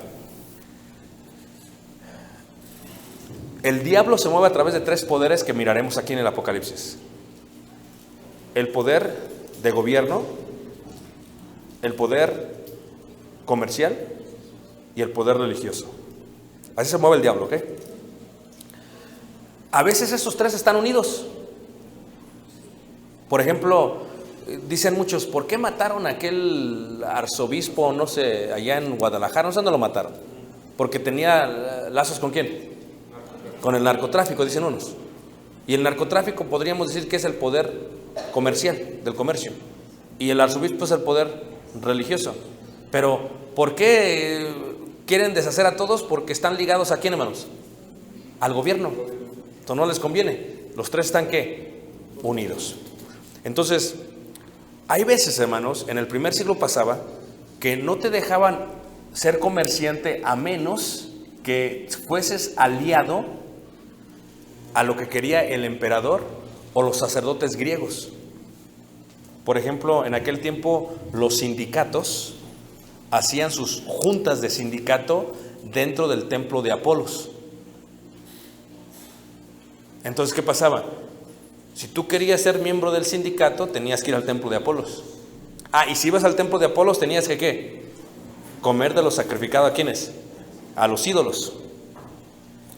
el diablo se mueve a través de tres poderes que miraremos aquí en el Apocalipsis: el poder de gobierno, el poder comercial y el poder religioso. Así se mueve el diablo, ¿ok? A veces esos tres están unidos. Por ejemplo, dicen muchos, ¿por qué mataron a aquel arzobispo, no sé, allá en Guadalajara? No sé dónde lo mataron. Porque tenía lazos ¿con quién? Con el narcotráfico, dicen unos. Y el narcotráfico podríamos decir que es el poder comercial, del comercio. Y el arzobispo es el poder religioso. Pero, ¿por qué quieren deshacer a todos? Porque están ligados ¿a quién, hermanos? Al gobierno. Entonces no les conviene. Los tres están ¿qué? Unidos. Entonces, hay veces, hermanos, en el primer siglo pasaba, que no te dejaban ser comerciante a menos que fueses aliado a lo que quería el emperador o los sacerdotes griegos. Por ejemplo, en aquel tiempo los sindicatos hacían sus juntas de sindicato dentro del templo de Apolos. Entonces, ¿qué pasaba? Si tú querías ser miembro del sindicato, tenías que ir al templo de Apolos. Y si ibas al templo de Apolos, tenías que ¿qué? Comer de lo sacrificado ¿a quiénes? A los ídolos.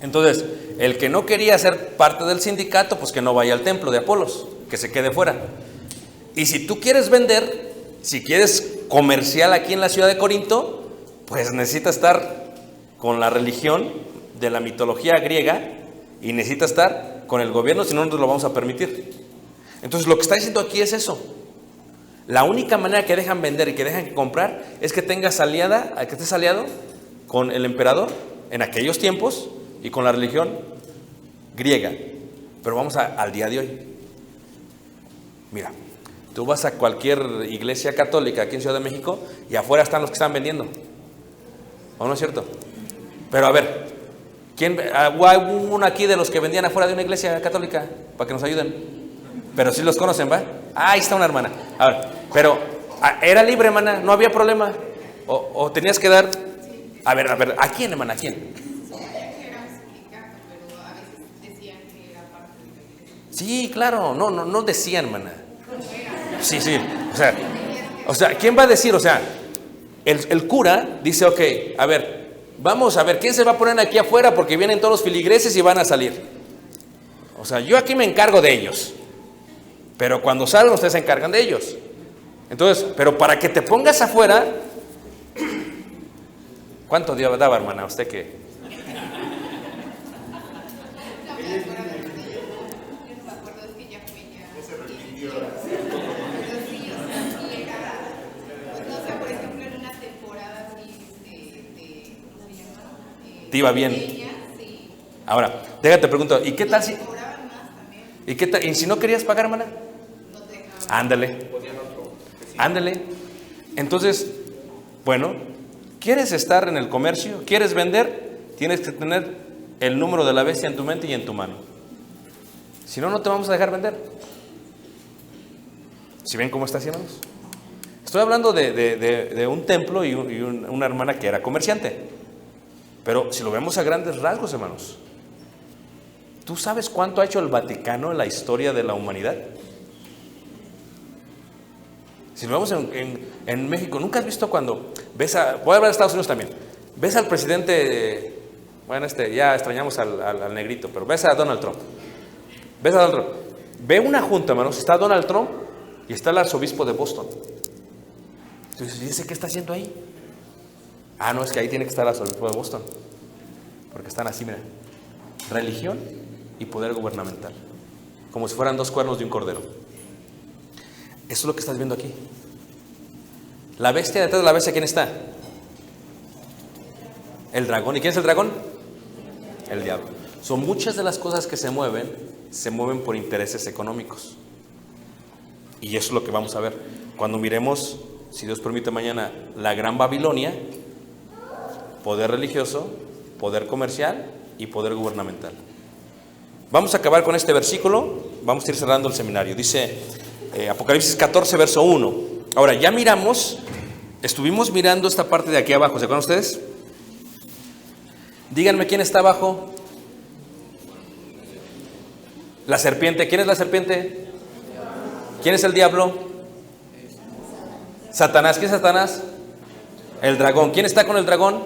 Entonces, el que no quería ser parte del sindicato, pues que no vaya al templo de Apolos, que se quede fuera. Y si tú quieres vender, si quieres comercial aquí en la ciudad de Corinto, pues necesitas estar con la religión de la mitología griega y necesitas estar con el gobierno, si no, no te lo vamos a permitir. Entonces, lo que está diciendo aquí es eso. La única manera que dejan vender y que dejan comprar es que tengas que estés aliado con el emperador en aquellos tiempos y con la religión griega. Pero vamos al día de hoy. Mira, tú vas a cualquier iglesia católica aquí en Ciudad de México y afuera están los que están vendiendo. ¿O no es cierto? Pero a ver, hay uno aquí de los que vendían afuera de una iglesia católica para que nos ayuden. Pero sí los conocen, ¿va? Ahí está una hermana. A ver, pero era libre, hermana, no había problema. O tenías que dar. A ver, ¿a quién, hermana? ¿A quién? Sí, claro, no decían, hermana. Sí, o sea, ¿quién va a decir? O sea, el cura dice, ok, a ver, vamos a ver, ¿quién se va a poner aquí afuera? Porque vienen todos los filigreses y van a salir. O sea, yo aquí me encargo de ellos. Pero cuando salgan, ustedes se encargan de ellos. Entonces, pero para que te pongas afuera, ¿cuánto daba, hermana? ¿Usted qué? Te iba bien. Ahora, déjate pregunto, ¿y qué tal si? ¿Y qué tal? ¿Y si no querías pagar, hermana? Ándale. Entonces, bueno, ¿quieres estar en el comercio? ¿Quieres vender? Tienes que tener el número de la bestia en tu mente y en tu mano. Si no, no te vamos a dejar vender. ¿Sí ven cómo está así, hermanos? Estoy hablando de un templo y una hermana que era comerciante. Pero si lo vemos a grandes rasgos, hermanos, ¿tú sabes cuánto ha hecho el Vaticano en la historia de la humanidad? Si lo vemos en México, ¿nunca has visto cuando ves voy a hablar de Estados Unidos también, ves al presidente, bueno, ya extrañamos al negrito, pero ves a Donald Trump, ve una junta, hermanos, está Donald Trump y está el arzobispo de Boston. Entonces, ¿y ese qué está haciendo ahí? Ah, no, es que ahí tiene que estar el arzobispo de Boston, porque están así, mira, religión y poder gubernamental, como si fueran dos cuernos de un cordero. Eso es lo que estás viendo aquí. La bestia, detrás de la bestia, ¿quién está? El dragón. ¿Y quién es el dragón? El diablo. Son muchas de las cosas que se mueven por intereses económicos. Y eso es lo que vamos a ver. Cuando miremos, si Dios permite mañana, la Gran Babilonia, poder religioso, poder comercial y poder gubernamental. Vamos a acabar con este versículo, vamos a ir cerrando el seminario. Dice Apocalipsis 14, verso 1. Ahora, ya estuvimos mirando esta parte de aquí abajo, ¿se acuerdan ustedes? Díganme quién está abajo. La serpiente. ¿Quién es la serpiente? ¿Quién es el diablo? Satanás. ¿Quién es Satanás? El dragón. ¿Quién está con el dragón?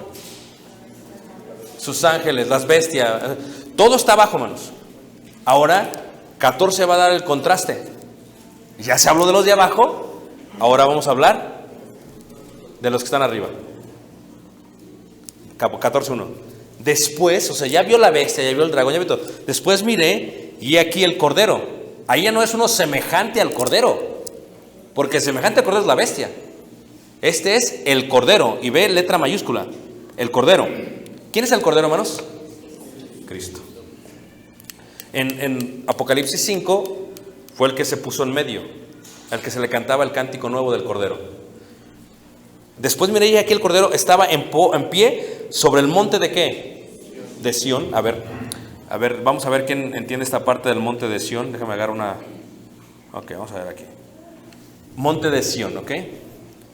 Sus ángeles, las bestias. Todo está abajo, hermanos. Ahora, 14 va a dar el contraste. Ya se habló de los de abajo. Ahora vamos a hablar de los que están arriba. 14:1. Después, o sea, ya vio la bestia, ya vio el dragón, ya vio todo. Después miré, y aquí el cordero. Ahí ya no es uno semejante al cordero, porque semejante al cordero es la bestia. Este es el cordero, y ve letra mayúscula, el cordero. ¿Quién es el cordero, hermanos? Cristo. En Apocalipsis 5 fue el que se puso en medio, al que se le cantaba el cántico nuevo del cordero. Después miré, y aquí el cordero estaba en pie sobre el monte de ¿qué? De Sión. A ver, vamos a ver quién entiende esta parte del monte de Sión. Déjame agarrar una. Ok, vamos a ver aquí. Monte de Sión, ¿ok?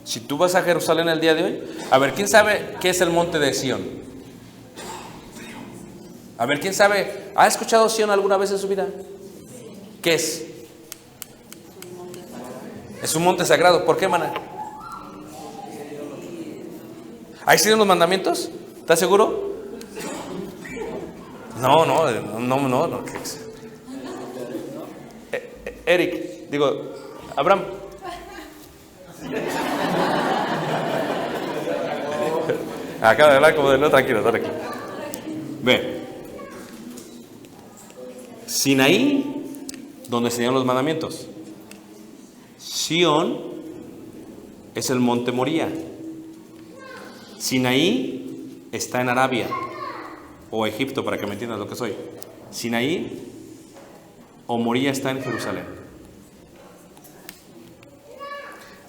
Si tú vas a Jerusalén el día de hoy, a ver, ¿quién sabe qué es el monte de Sión? A ver, ¿quién sabe? ¿Ha escuchado Sión alguna vez en su vida? ¿Qué es? Es un monte sagrado. ¿Por qué, mana? ¿Ahí siguen los mandamientos? ¿Estás seguro? No. Eric, digo, Abraham. Acaba de hablar como de no, tranquilo. Ve. Sinaí, donde se dieron los mandamientos. Sión es el monte Moría. Sinaí está en Arabia o Egipto, para que me entiendas lo que soy. Sinaí o Moría está en Jerusalén.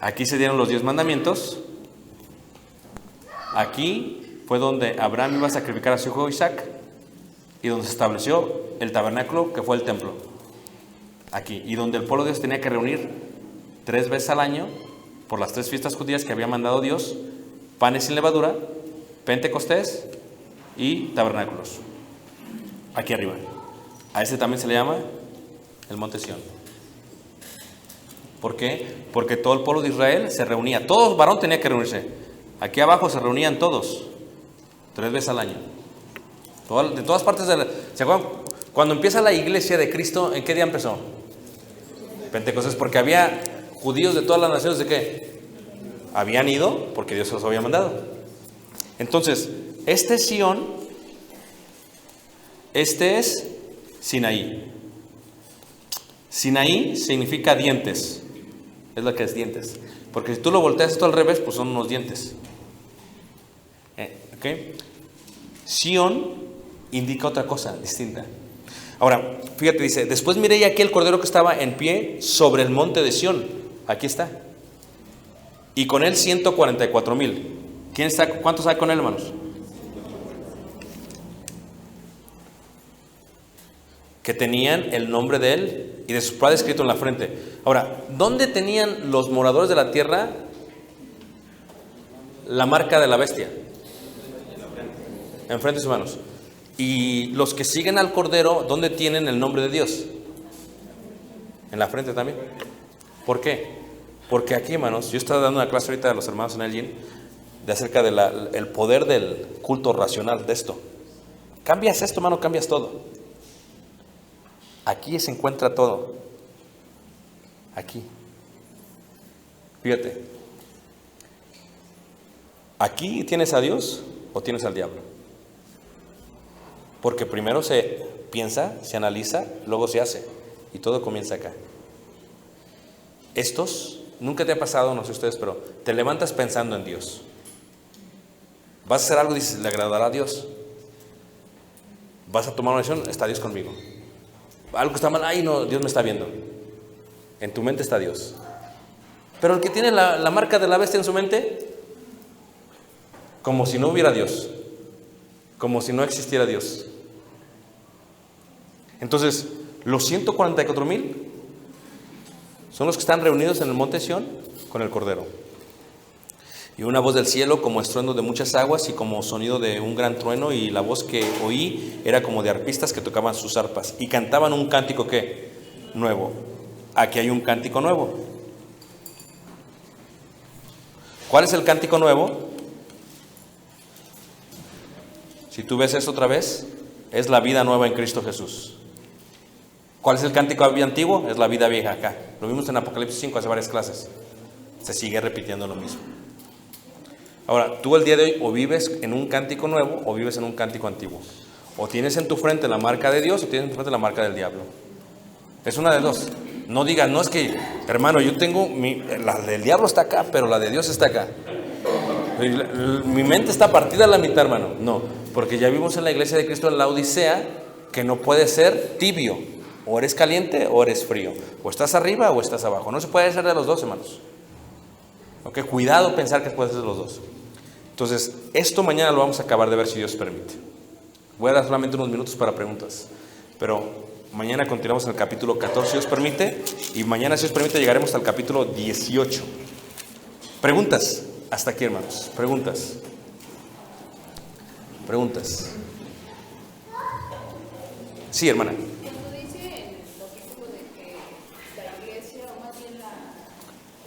Aquí se dieron los 10 mandamientos. Aquí fue donde Abraham iba a sacrificar a su hijo Isaac y donde se estableció el tabernáculo, que fue el templo. Aquí, y donde el pueblo de Dios tenía que reunir 3 veces al año por las 3 fiestas judías que había mandado Dios: panes sin levadura, Pentecostés y tabernáculos. Aquí arriba. A ese también se le llama el monte Sión. ¿Por qué? Porque todo el pueblo de Israel se reunía. Todo varón tenía que reunirse. Aquí abajo se reunían todos 3 veces al año. De todas partes ¿se acuerdan? Cuando empieza la iglesia de Cristo, ¿en qué día empezó? Pentecostés, porque había judíos de todas las naciones. ¿De qué? Habían ido porque Dios los había mandado. Entonces, este es Sión, este es Sinaí. Sinaí significa dientes. Es lo que es dientes. Porque si tú lo volteas esto al revés, pues son unos dientes. ¿Ok? Sión indica otra cosa distinta. Ahora, fíjate, dice: después miré y aquí el cordero que estaba en pie sobre el monte de Sión. Aquí está. Y con él 144,000. ¿Quién está? ¿Cuántos hay con él, hermanos? que tenían el nombre de Él y de su Padre escrito en la frente. Ahora, ¿dónde tenían los moradores de la tierra la marca de la bestia? En frente de sus manos. Y los que siguen al Cordero, ¿dónde tienen el nombre de Dios? En la frente también. ¿Por qué? Porque aquí, hermanos, yo estaba dando una clase ahorita a los hermanos en Elgin de acerca del poder del culto racional de esto. Cambias esto, hermano, cambias todo. Aquí se encuentra todo. Aquí. Fíjate. ¿Aquí tienes a Dios o tienes al diablo? Porque primero se piensa, se analiza, luego se hace. Y todo comienza acá. Estos, nunca te ha pasado, no sé ustedes, pero te levantas pensando en Dios. Vas a hacer algo y dices, ¿le agradará a Dios? Vas a tomar una decisión, está Dios conmigo. Algo está mal, ay no, Dios me está viendo. En tu mente está Dios. Pero el que tiene la marca de la bestia en su mente, como si no hubiera Dios, como si no existiera Dios. Entonces, los 144,000 son los que están reunidos en el monte Sión con el Cordero. Y una voz del cielo como estruendo de muchas aguas y como sonido de un gran trueno, y la voz que oí era como de arpistas que tocaban sus arpas y cantaban un cántico ¿qué? Nuevo. Aquí hay un cántico nuevo. ¿Cuál es el cántico nuevo? Si tú ves eso otra vez, es la vida nueva en Cristo Jesús. ¿Cuál es el cántico antiguo? Es la vida vieja acá. Lo vimos en Apocalipsis 5 hace varias clases. Se sigue repitiendo lo mismo. Ahora, tú el día de hoy o vives en un cántico nuevo o vives en un cántico antiguo. O tienes en tu frente la marca de Dios o tienes en tu frente la marca del diablo. Es una de dos. No digas, no es que, hermano, yo tengo, la del diablo está acá, pero la de Dios está acá. Mi mente está partida a la mitad, hermano. No, porque ya vimos en la iglesia de Cristo en la Odisea que no puede ser tibio. O eres caliente o eres frío. O estás arriba o estás abajo. No se puede ser de los dos, hermanos. Ok, cuidado pensar que puede ser de los dos. Entonces, esto mañana lo vamos a acabar de ver si Dios permite. Voy a dar solamente unos minutos para preguntas. Pero mañana continuamos en el capítulo 14, si Dios permite. Y mañana, si Dios permite, llegaremos hasta el capítulo 18. Preguntas. Hasta aquí, hermanos. Preguntas. Preguntas. Sí, hermana. Cuando dice en el capítulo de que la iglesia, o más bien la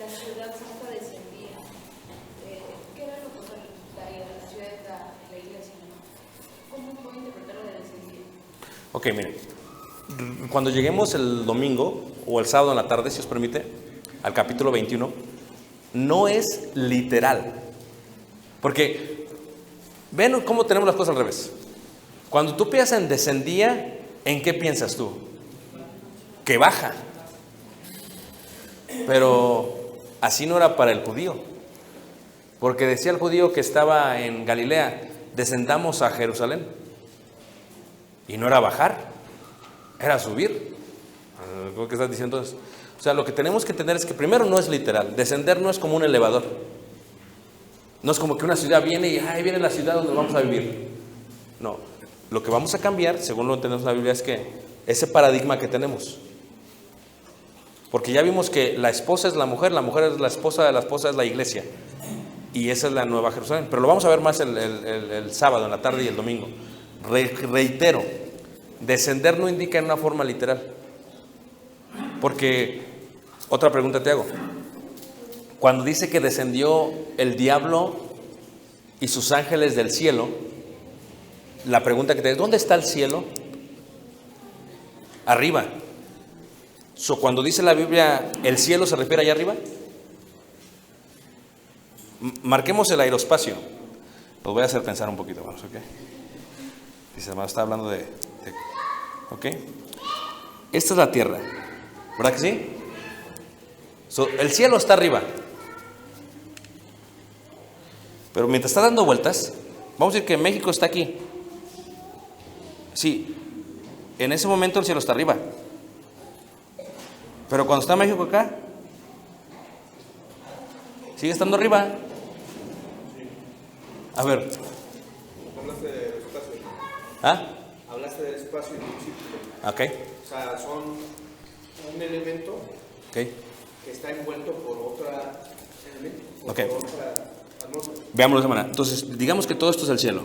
ciudad santa descendía, ¿qué era lo que la ciudad de la iglesia? ¿Cómo puedo interpretar lo de descendía? Ok, miren. Cuando lleguemos el domingo o el sábado en la tarde, si os permite, al capítulo 21, no es literal. Porque ven cómo tenemos las cosas al revés. Cuando tú piensas en descendía, ¿en qué piensas tú? Que baja. Pero así no era para el judío. Porque decía el judío que estaba en Galilea, descendamos a Jerusalén. Y no era bajar, era subir. ¿Qué estás diciendo entonces? O sea, lo que tenemos que entender es que primero no es literal. Descender no es como un elevador. No es como que una ciudad viene y ahí viene la ciudad donde vamos a vivir. No, lo que vamos a cambiar, según lo entendemos en la Biblia, es que ese paradigma que tenemos. Porque ya vimos que la esposa es la mujer es la esposa es la iglesia. Y esa es la nueva Jerusalén. Pero lo vamos a ver más el sábado, en la tarde y el domingo. Reitero, descender no indica en una forma literal. Porque, otra pregunta te hago. Cuando dice que descendió el diablo y sus ángeles del cielo, la pregunta que te hago, ¿dónde está el cielo? Arriba. Cuando dice la Biblia, ¿el cielo se refiere allá arriba? Marquemos el aeroespacio. Los voy a hacer pensar un poquito, vamos, ¿ok? Dice, hermano, está hablando de ¿ok? Esta es la tierra, ¿verdad que sí? El cielo está arriba. Pero mientras está dando vueltas, vamos a decir que México está aquí. Sí, en ese momento el cielo está arriba. Pero cuando está México acá, sigue estando arriba. A ver. Hablaste del espacio. ¿Ah? Hablaste del espacio y del círculo. Ok, O sea, son un elemento ok. que está envuelto por otra elemento, o Ok. por otra atmósfera. Veámoslo de esa manera. Entonces, digamos que todo esto es el cielo.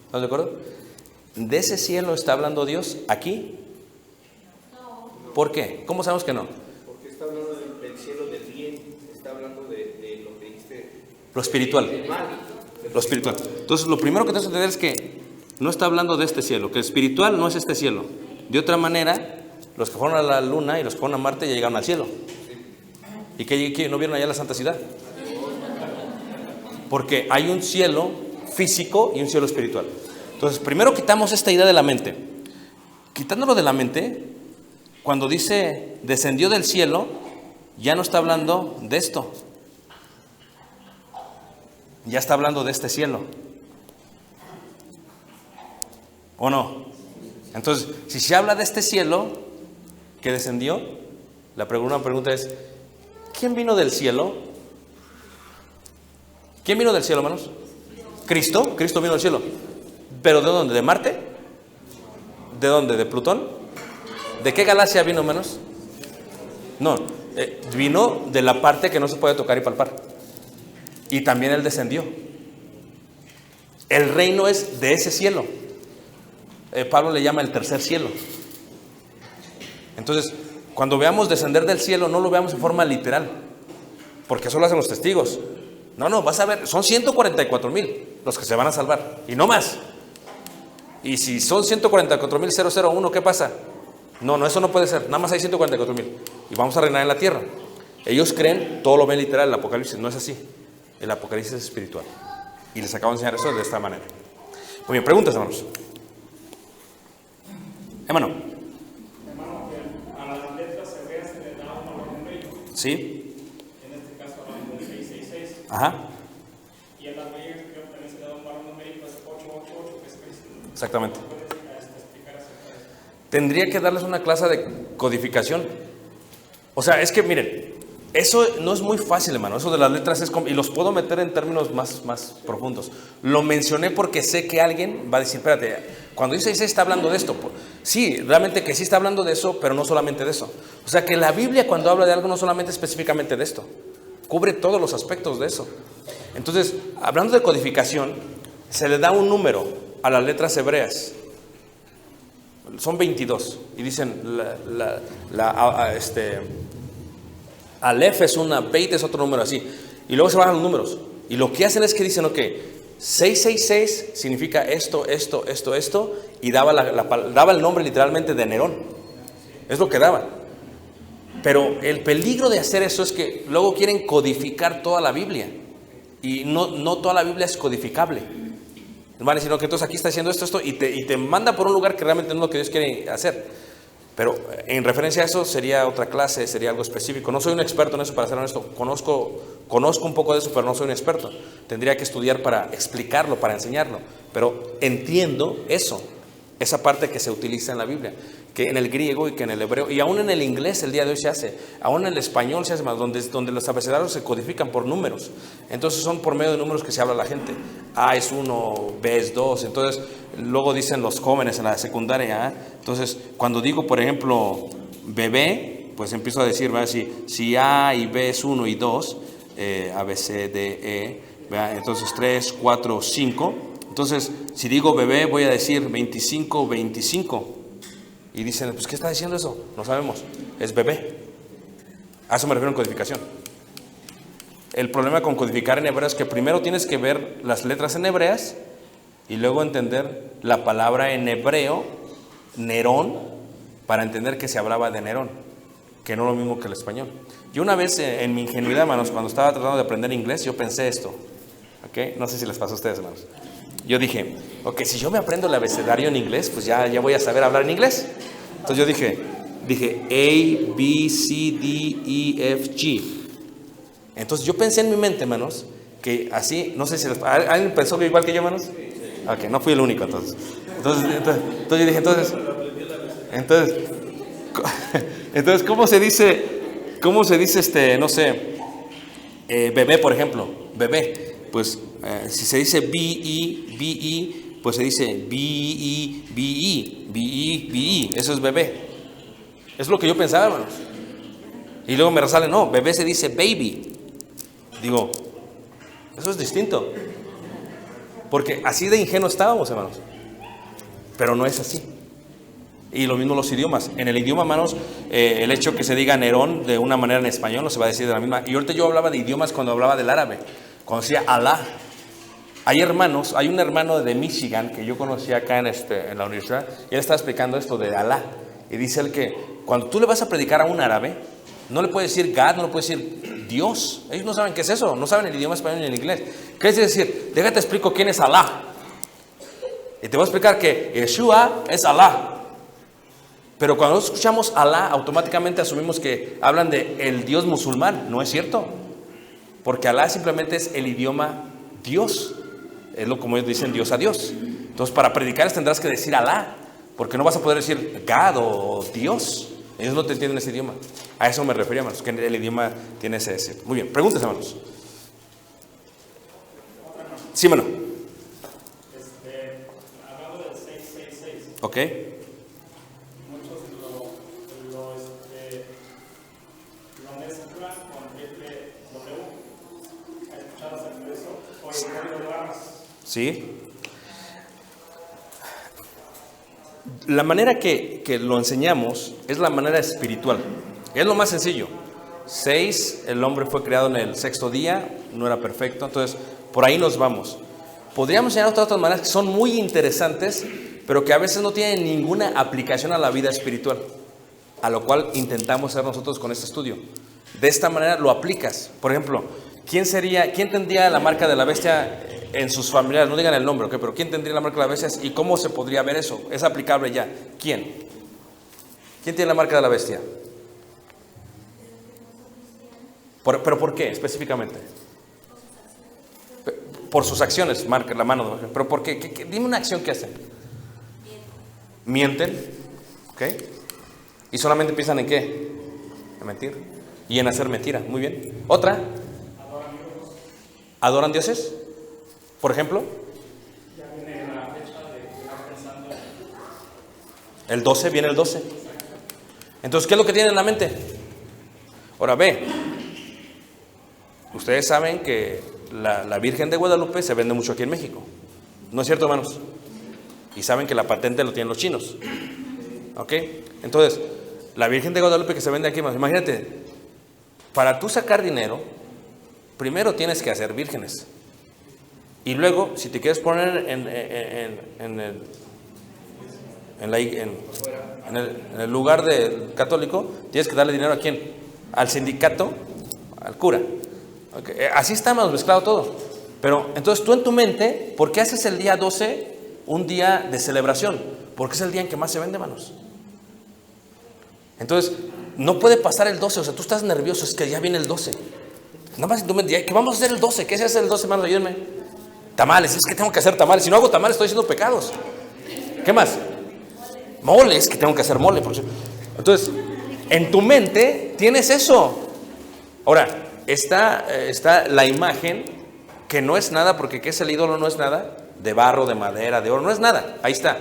¿Estás de acuerdo? ¿De ese cielo está hablando Dios aquí? ¿Por qué? ¿Cómo sabemos que no? Porque está hablando del cielo del bien, está hablando de lo que dijiste, Lo espiritual. del mal. Lo espiritual. Entonces, lo primero que tenemos que entender es que no está hablando de este cielo, que el espiritual no es este cielo. De otra manera, los que fueron a la luna y los que fueron a Marte ya llegaron al cielo. ¿Y que no vieron allá la santa ciudad? Porque hay un cielo físico y un cielo espiritual. Entonces, primero quitamos esta idea de la mente. Quitándolo de la mente, cuando dice descendió del cielo, ya no está hablando de esto. Ya está hablando de este cielo. ¿O no? Entonces, si se habla de este cielo que descendió, la pregunta es, ¿quién vino del cielo? ¿Quién vino del cielo, hermanos? Cristo. Cristo vino del cielo. ¿Pero de dónde? ¿De Marte? ¿De dónde? ¿De Plutón? ¿De qué galaxia vino, hermanos? No, vino de la parte que no se puede tocar y palpar. Y también Él descendió. El reino es de ese cielo. Pablo le llama el tercer cielo. Entonces, cuando veamos descender del cielo, no lo veamos en forma literal, porque eso lo hacen los testigos. No, vas a ver, son 144,000 los que se van a salvar, y no más. Y si son 144,001, ¿qué pasa? No, eso no puede ser, nada más hay 144,000, y vamos a reinar en la tierra. Ellos creen, todo lo ven literal, el Apocalipsis, no es así. El Apocalipsis es espiritual. Y les acabo de enseñar eso de esta manera. Muy bien, preguntas, hermanos. Hermano. Hermano, que a las letras hebreas se le da un valor numérico. Sí. En este caso hablamos del 666. Ajá. Y en las griegas creo que también se le da un valor numérico, es 888, que es Cristo. Exactamente. ¿Puedes explicar acerca de eso? Tendría que darles una clase de codificación. O sea, es que miren, eso no es muy fácil, hermano. Eso de las letras es y los puedo meter en términos más profundos. Lo mencioné porque sé que alguien va a decir, espérate, cuando dice está hablando de esto. Sí, realmente que sí está hablando de eso, pero no solamente de eso. O sea, que la Biblia cuando habla de algo no solamente específicamente de esto, cubre todos los aspectos de eso. Entonces, hablando de codificación, se le da un número a las letras hebreas. Son 22 y dicen Aleph es una, Beit es otro número así, y luego se bajan los números, y lo que hacen es que dicen, ok, 666 significa esto, y daba el nombre literalmente de Nerón, es lo que daba. Pero el peligro de hacer eso es que luego quieren codificar toda la Biblia, y no toda la Biblia es codificable, ¿vale? Sino que entonces aquí está diciendo esto, y te manda por un lugar que realmente no es lo que Dios quiere hacer. Pero en referencia a eso sería otra clase, sería algo específico. No soy un experto en eso, para ser honesto. Conozco un poco de eso, pero no soy un experto. Tendría que estudiar para explicarlo, para enseñarlo. Pero entiendo eso, esa parte que se utiliza en la Biblia, que en el griego y que en el hebreo, y aún en el inglés el día de hoy se hace, aún en el español se hace más, donde los abecedarios se codifican por números. Entonces son por medio de números que se habla la gente. A es 1, B es 2. Entonces luego dicen los jóvenes en la secundaria, entonces cuando digo por ejemplo bebé, pues empiezo a decir, ¿verdad? Si A y B es 1 y 2, A, B, C, D, E, ¿verdad? Entonces 3, 4, 5. Entonces si digo bebé voy a decir 25, 25. Y dicen, pues ¿qué está diciendo eso? No sabemos, es bebé. A eso me refiero en codificación. El problema con codificar en hebreo es que primero tienes que ver las letras en hebreas y luego entender la palabra en hebreo, Nerón, para entender que se hablaba de Nerón, que no es lo mismo que el español. Yo una vez en mi ingenuidad, hermanos, cuando estaba tratando de aprender inglés, yo pensé esto, ¿ok? No sé si les pasó a ustedes, hermanos. Yo dije, ok, si yo me aprendo el abecedario en inglés, pues ya voy a saber hablar en inglés. Entonces yo dije A, B, C, D, E, F, G. Entonces yo pensé en mi mente, hermanos, que así, no sé si ¿alguien pensó que igual que yo, hermanos? Ok, no fui el único entonces. Entonces yo dije, entonces, ¿cómo se dice no sé, bebé, por ejemplo, bebé? Pues si se dice B-E, pues se dice B-E-B-E, B-E-B-E, eso es bebé. Es lo que yo pensaba, hermanos. Y luego me resale, no, bebé se dice baby. Digo, eso es distinto. Porque así de ingenuo estábamos, hermanos. Pero no es así. Y lo mismo los idiomas. En el idioma, hermanos, el hecho que se diga Nerón de una manera en español no se va a decir de la misma. Y ahorita yo hablaba de idiomas cuando hablaba del árabe. Cuando decía Alá. Hay un hermano de Michigan que yo conocí acá en la universidad. Y él estaba explicando esto de Alá. Y dice él que cuando tú le vas a predicar a un árabe, no le puedes decir God, no le puedes decir Dios. Ellos no saben qué es eso. No saben el idioma español ni el inglés. ¿Qué es decir? Déjate explico quién es Alá. Y te voy a explicar que Yeshua es Alá. Pero cuando escuchamos Alá, automáticamente asumimos que hablan de el Dios musulmán. No es cierto. Porque Alá simplemente es el idioma Dios. Es lo como ellos dicen Dios a Dios. Entonces para predicar tendrás que decir Alá. Porque no vas a poder decir God o Dios. Ellos no te entienden ese idioma. A eso me refería, hermanos. Que el idioma tiene ese. Muy bien, preguntas, hermanos. Sí, hermano. Hablando del 666. Ok. Muchos lo mezclan con W. ¿Has escuchado acerca de eso? O el código de barras. Sí. La manera que lo enseñamos es la manera espiritual. Es lo más sencillo. 6, el hombre fue creado en el 6º día, no era perfecto. Entonces, por ahí nos vamos. Podríamos enseñar otras maneras que son muy interesantes, pero que a veces no tienen ninguna aplicación a la vida espiritual. A lo cual intentamos hacer nosotros con este estudio. De esta manera lo aplicas. Por ejemplo, ¿quién tendría la marca de la bestia en sus familiares? No digan el nombre, ¿ok? Pero ¿quién tendría la marca de la bestia y cómo se podría ver eso? Es aplicable ya. ¿Quién? ¿Quién tiene la marca de la bestia? ¿Pero por qué específicamente? Por sus acciones, marca la mano. ¿Pero por qué? Dime una acción que hacen. Mienten. ¿Ok? ¿Y solamente piensan en qué? En mentir. Y en hacer mentira. Muy bien. ¿Otra? ¿Adoran dioses? Por ejemplo. El 12, viene el 12. Entonces, ¿qué es lo que tienen en la mente? Ahora ve. Ustedes saben que la Virgen de Guadalupe se vende mucho aquí en México. ¿No es cierto, hermanos? Y saben que la patente lo tienen los chinos. ¿Ok? Entonces, la Virgen de Guadalupe que se vende aquí, imagínate, para tú sacar dinero, primero tienes que hacer vírgenes. Y luego, si te quieres poner en el lugar del católico, tienes que darle dinero a quién? Al sindicato, al cura. Okay. Así está mezclado todo. Pero entonces tú en tu mente, ¿por qué haces el día 12 un día de celebración? Porque es el día en que más se vende, hermanos. Entonces, no puede pasar el 12, o sea, tú estás nervioso, es que ya viene el 12. Nada más tú me dices, ¿qué vamos a hacer el 12? ¿Qué se hace el 12, hermanos? Ayúdenme. Tamales, es que tengo que hacer tamales. Si no hago tamales, estoy haciendo pecados. ¿Qué más? Mole, es que tengo que hacer mole. Entonces, en tu mente tienes eso. Ahora, está la imagen, que no es nada, porque ¿qué es el ídolo? No es nada. De barro, de madera, de oro, no es nada. Ahí está.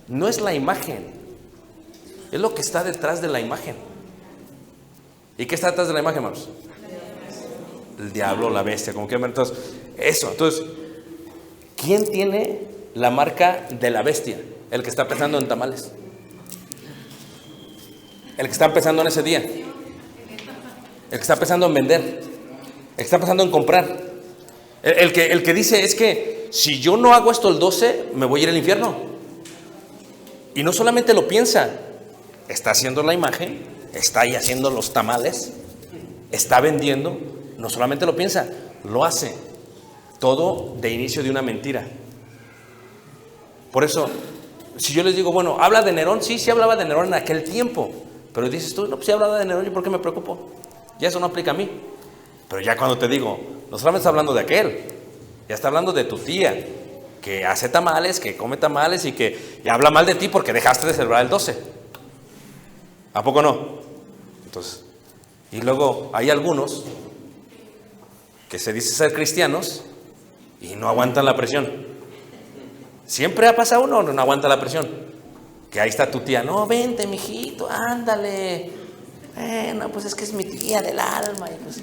No es la imagen. Es lo que está detrás de la imagen. ¿Y qué está detrás de la imagen, hermanos? El diablo, la bestia, como quieran ver. Entonces, eso. Entonces, ¿quién tiene la marca de la bestia? El que está pensando en tamales. El que está pensando en ese día. El que está pensando en vender. El que está pensando en comprar. El que dice, es que si yo no hago esto el 12, me voy a ir al infierno. Y no solamente lo piensa, está haciendo la imagen, está ahí haciendo los tamales, está vendiendo. No solamente lo piensa, lo hace. Todo de inicio de una mentira. Por eso, si yo les digo, bueno, ¿habla de Nerón? Sí hablaba de Nerón en aquel tiempo. Pero dices tú, no, pues si hablaba de Nerón, ¿y por qué me preocupo? Ya eso no aplica a mí. Pero ya cuando te digo, no solamente está hablando de aquel, ya está hablando de tu tía, que hace tamales, que come tamales y que habla mal de ti porque dejaste de celebrar el 12. ¿A poco no? Entonces, y luego hay algunos que se dicen ser cristianos y no aguantan la presión. Siempre ha pasado uno, no aguanta la presión. Que ahí está tu tía, no, vente, mijito, ándale. Bueno, pues es que es mi tía del alma. Y pues,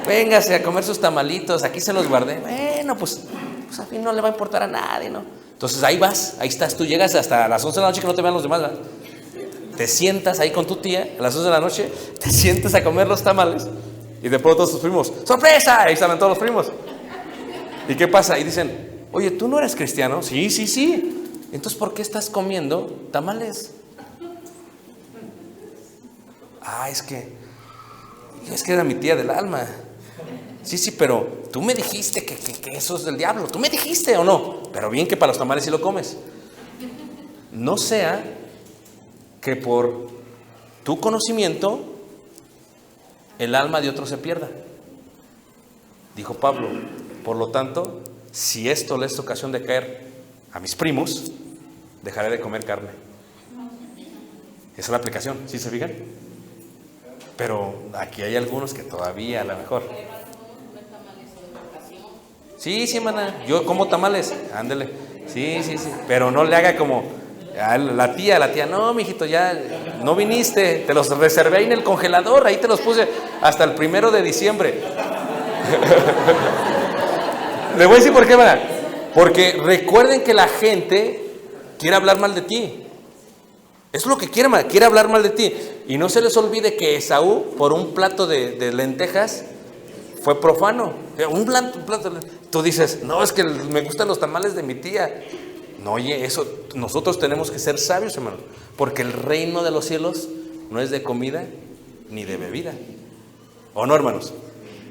véngase a comer sus tamalitos, aquí se los guardé. Bueno, pues a mí no le va a importar a nadie, ¿no? Entonces ahí vas, ahí estás, tú llegas hasta las 11 de la noche que no te vean los demás, ¿verdad? Te sientas ahí con tu tía a las 11 de la noche, te sientas a comer los tamales y de pronto todos tus primos, ¡sorpresa! Ahí salen todos los primos. ¿Y qué pasa? Y dicen, oye, ¿tú no eres cristiano? Sí, sí, sí. Entonces, ¿por qué estás comiendo tamales? Es que era mi tía del alma. Sí, sí, pero tú me dijiste que eso es del diablo. ¿Tú me dijiste o no? Pero bien que para los tamales sí lo comes. No sea que por tu conocimiento el alma de otro se pierda. Dijo Pablo, por lo tanto, si esto le es ocasión de caer a mis primos, dejaré de comer carne. Esa es la aplicación, ¿sí se fijan? Pero aquí hay algunos que todavía a lo mejor. Sí, sí, hermana, yo como tamales, ándele. Sí, sí, sí, pero no le haga como la tía, no, mijito, ya no viniste, te los reservé ahí en el congelador, ahí te los puse hasta el 1 de diciembre. Le voy a decir por qué, hermana. Porque recuerden que la gente quiere hablar mal de ti. Es lo que quiere, hermana, quiere hablar mal de ti. Y no se les olvide que Esaú, por un plato de lentejas, fue profano. Un plato. Tú dices, no, es que me gustan los tamales de mi tía. No, oye, eso, nosotros tenemos que ser sabios, hermano. Porque el reino de los cielos no es de comida ni de bebida. ¿O no, hermanos?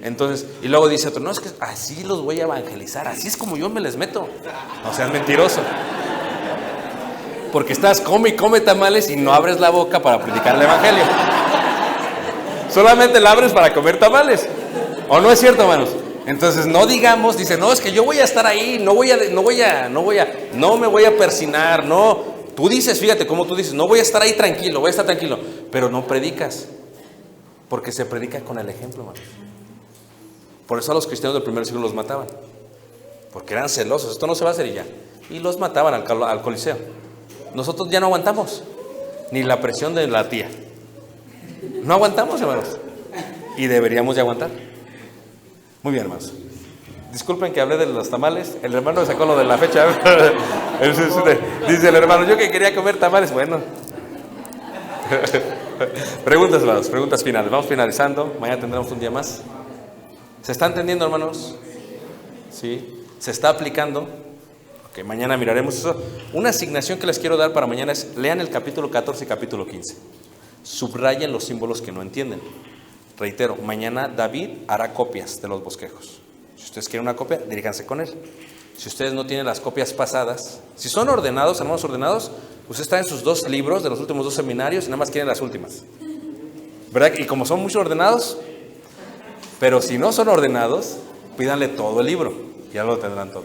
Entonces, y luego dice otro, no, es que así los voy a evangelizar, así es como yo me les meto. No seas mentiroso. Porque estás come y come tamales y no abres la boca para predicar el evangelio. Solamente la abres para comer tamales. ¿O no es cierto, hermanos? Entonces no digamos, dice, no, es que yo voy a estar ahí, no me voy a persinar, no. Tú dices, fíjate cómo tú dices, no voy a estar ahí tranquilo, voy a estar tranquilo, pero no predicas. Porque se predica con el ejemplo, hermanos. Por eso a los cristianos del primer siglo los mataban. Porque eran celosos, esto no se va a hacer y ya. Y los mataban al Coliseo. Nosotros ya no aguantamos ni la presión de la tía. No aguantamos, hermanos. Y deberíamos de aguantar. Muy bien, hermanos. Disculpen que hablé de los tamales. El hermano sacó lo de la fecha. Dice el hermano, yo que quería comer tamales. Bueno. Preguntas, hermanos, preguntas finales. Vamos finalizando. Mañana tendremos un día más. ¿Se está entendiendo, hermanos? ¿Sí? ¿Se está aplicando? Ok, mañana miraremos eso. Una asignación que les quiero dar para mañana es, lean el capítulo 14 y capítulo 15. Subrayen los símbolos que no entienden. Reitero, mañana David hará copias de los bosquejos. Si ustedes quieren una copia, diríjanse con él. Si ustedes no tienen las copias pasadas, si son ordenados, hermanos ordenados, ustedes traen sus 2 libros de los últimos 2 seminarios y nada más quieren las últimas. ¿Verdad? Y como son muchos ordenados, pero si no son ordenados, pídanle todo el libro, ya lo tendrán todo.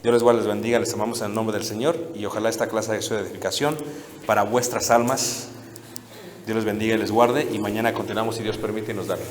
Dios les guarde, les bendiga, les amamos en el nombre del Señor y ojalá esta clase haya sido de edificación para vuestras almas. Dios les bendiga y les guarde y mañana continuamos si Dios permite y nos da vida.